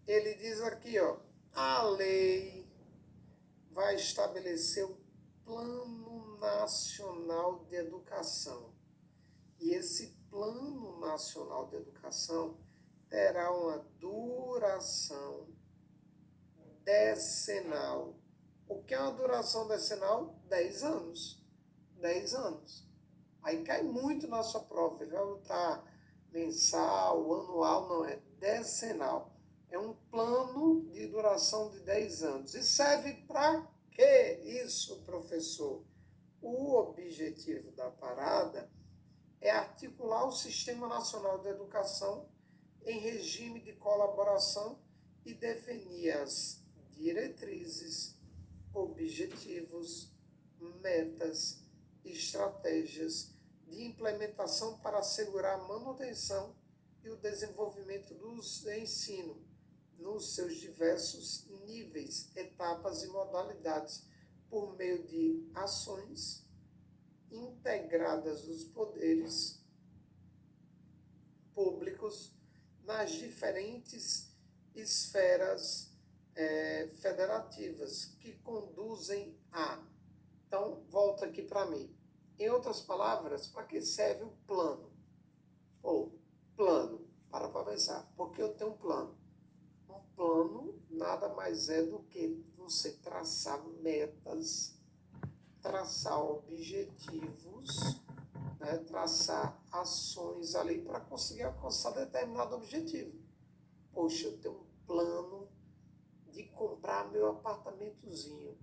Ele diz aqui, ó, a lei vai estabelecer o Plano Nacional de Educação. E esse Plano Nacional de Educação terá uma duração decenal. O que é uma duração decenal? 10 anos. 10 anos. Aí cai muito na sua prova. Ele vai botar mensal, anual, não é decenal. É um plano de duração de 10 anos. E serve para quê isso, professor? O objetivo da parada é articular o Sistema Nacional de Educação em regime de colaboração e definir as diretrizes, objetivos, metas, estratégias de implementação para assegurar a manutenção e o desenvolvimento do ensino nos seus diversos níveis, etapas e modalidades, por meio de ações integradas dos poderes públicos nas diferentes esferas federativas que conduzem a... Então, volta aqui para mim. Em outras palavras, para que serve o plano? Ou plano, para pensar, porque eu tenho um plano. Um plano nada mais é do que você traçar metas, traçar objetivos, né, traçar ações ali para conseguir alcançar determinado objetivo. Poxa, eu tenho um plano de comprar meu apartamentozinho.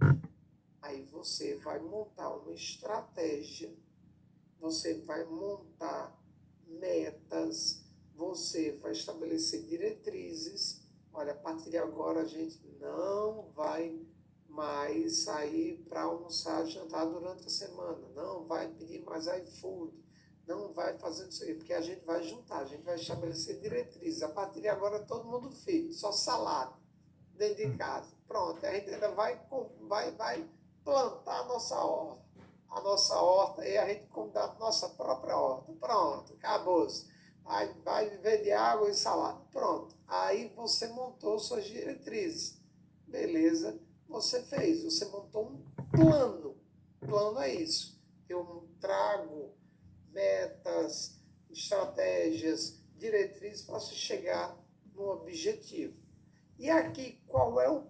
Aí você vai montar uma estratégia, você vai montar metas, você vai estabelecer diretrizes. Olha, a partir de agora a gente não vai mais sair para almoçar, jantar durante a semana, não vai pedir mais iFood, não vai fazer isso aí, porque a gente vai juntar, a gente vai estabelecer diretrizes. A partir de agora todo mundo fica, só salada dentro de casa. Pronto, a gente ainda vai plantar a nossa horta e a gente cuidar da nossa própria horta. Pronto, acabou-se. Vai viver de água e salada. Pronto. Aí você montou suas diretrizes. Beleza? Você fez. Você montou um plano. Plano é isso. Eu trago metas, estratégias, diretrizes para se chegar no objetivo. E aqui, qual é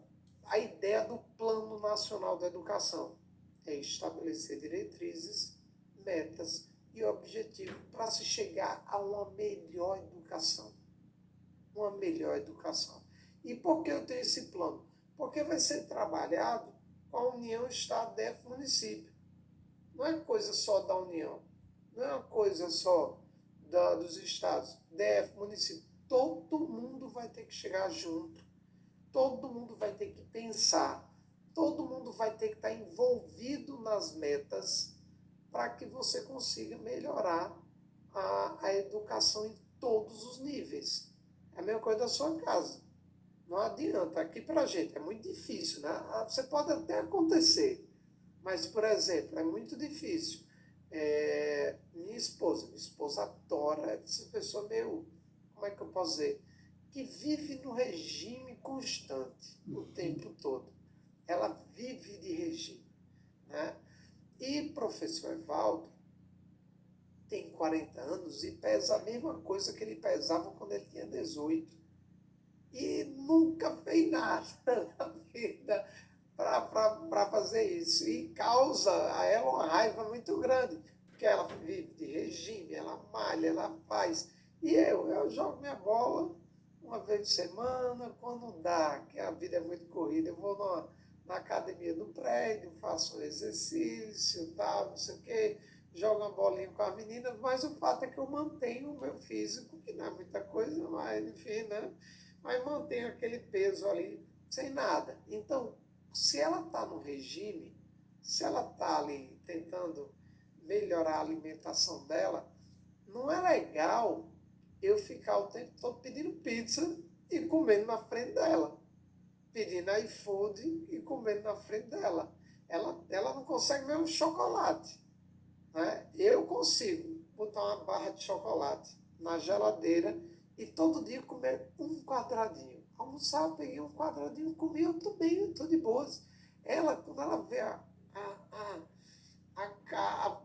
a ideia do Plano Nacional da Educação? É estabelecer diretrizes, metas objetivo para se chegar a uma melhor educação. Uma melhor educação. E por que eu tenho esse plano? Porque vai ser trabalhado com a União, Estado, DF, município. Não é coisa só da União, não é uma coisa só dos estados, DF, município. Todo mundo vai ter que chegar junto, todo mundo vai ter que pensar, todo mundo vai ter que estar envolvido nas metas para que você consiga melhorar a educação em todos os níveis. É a mesma coisa da sua casa. Não adianta, aqui para a gente é muito difícil, né? Você pode até acontecer, mas, por exemplo, é muito difícil. Minha esposa adora, essa pessoa meio, como é que eu posso dizer, que vive no regime constante o tempo todo. Ela vive de regime, né? E professor Evaldo tem 40 anos e pesa a mesma coisa que ele pesava quando ele tinha 18. E nunca fez nada na vida para fazer isso. E causa a ela uma raiva muito grande, porque ela vive de regime, ela malha, ela faz. E eu jogo minha bola uma vez por semana, quando dá, que a vida é muito corrida, eu vou na academia do prédio, faço um exercício, tal, não sei o quê, jogo uma bolinha com as meninas, mas o fato é que eu mantenho o meu físico, que não é muita coisa, mas enfim, né? Mas mantenho aquele peso ali sem nada. Então, se ela está no regime, se ela está ali tentando melhorar a alimentação dela, não é legal eu ficar o tempo todo pedindo pizza e comendo na frente dela. Pedindo iFood e comendo na frente dela. Ela não consegue ver um chocolate. Né? Eu consigo botar uma barra de chocolate na geladeira e todo dia comer um quadradinho. Almoçar, eu peguei um quadradinho, comi, eu tô bem, eu tô de boas. Ela, quando ela vê a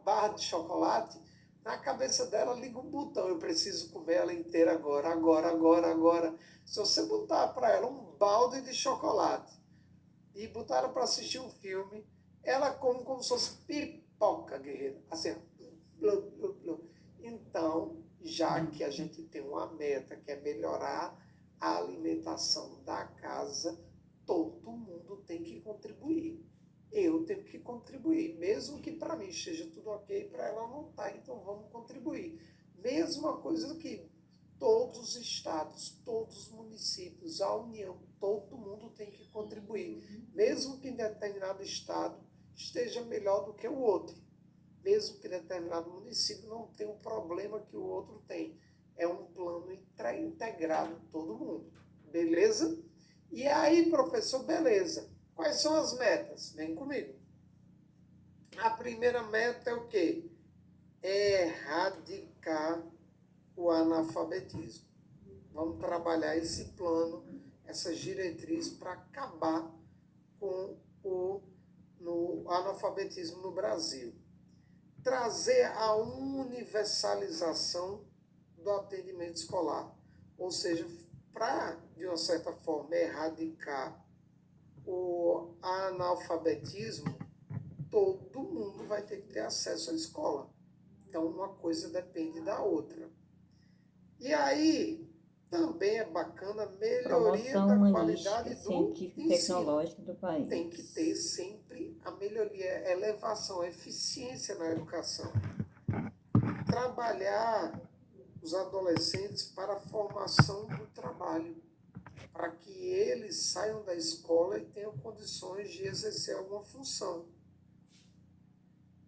barra de chocolate, na cabeça dela liga um botão, eu preciso comer ela inteira agora, agora, agora, agora. Se você botar para ela um balde de chocolate e botar ela para assistir um filme, ela come como se fosse pipoca, guerreiro. Assim, blu, blu, blu. Então, já que a gente tem uma meta que é melhorar a alimentação da casa, todo mundo tem que contribuir. Eu tenho que contribuir, mesmo que para mim esteja tudo ok, para ela não está, então vamos contribuir. Mesma coisa que todos os estados, todos os municípios, a União, todo mundo tem que contribuir, mesmo que em determinado estado esteja melhor do que o outro, mesmo que determinado município não tenha um problema que o outro tem. É um plano integrado todo mundo. Beleza? E aí, professor, beleza. Quais são as metas? Vem comigo. A primeira meta é o quê? É erradicar o analfabetismo. Vamos trabalhar esse plano, essa diretriz para acabar com o analfabetismo no Brasil. Trazer a universalização do atendimento escolar. Ou seja, para, de uma certa forma, erradicar o analfabetismo, todo mundo vai ter que ter acesso à escola. Então, uma coisa depende da outra. E aí, também é bacana a melhoria da qualidade do científica e tecnológica do país. Tem que ter sempre a melhoria, a elevação, a eficiência na educação. Trabalhar os adolescentes para a formação do trabalho, para que eles saiam da escola e tenham condições de exercer alguma função.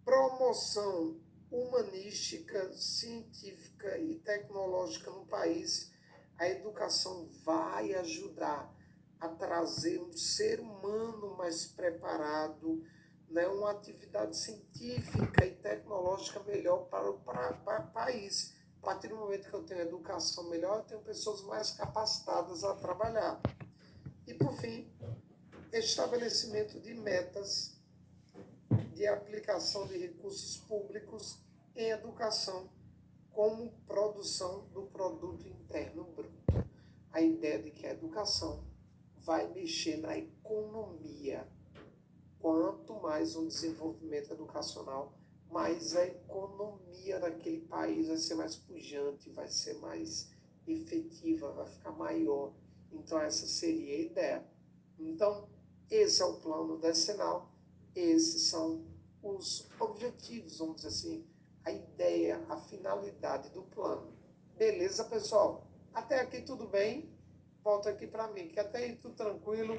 Promoção humanística, científica e tecnológica no país. A educação vai ajudar a trazer um ser humano mais preparado, né, uma atividade científica e tecnológica melhor para o país. A partir do momento que eu tenho educação melhor, eu tenho pessoas mais capacitadas a trabalhar. E, por fim, estabelecimento de metas de aplicação de recursos públicos em educação como produção do produto interno bruto. A ideia de que a educação vai mexer na economia. Quanto mais um desenvolvimento educacional, mas a economia daquele país vai ser mais pujante, vai ser mais efetiva, vai ficar maior. Então essa seria a ideia. Então, esse é o plano decenal, esses são os objetivos, vamos dizer assim, a ideia, a finalidade do plano. Beleza, pessoal? Até aqui tudo bem? Volta aqui para mim, que até aí tudo tranquilo.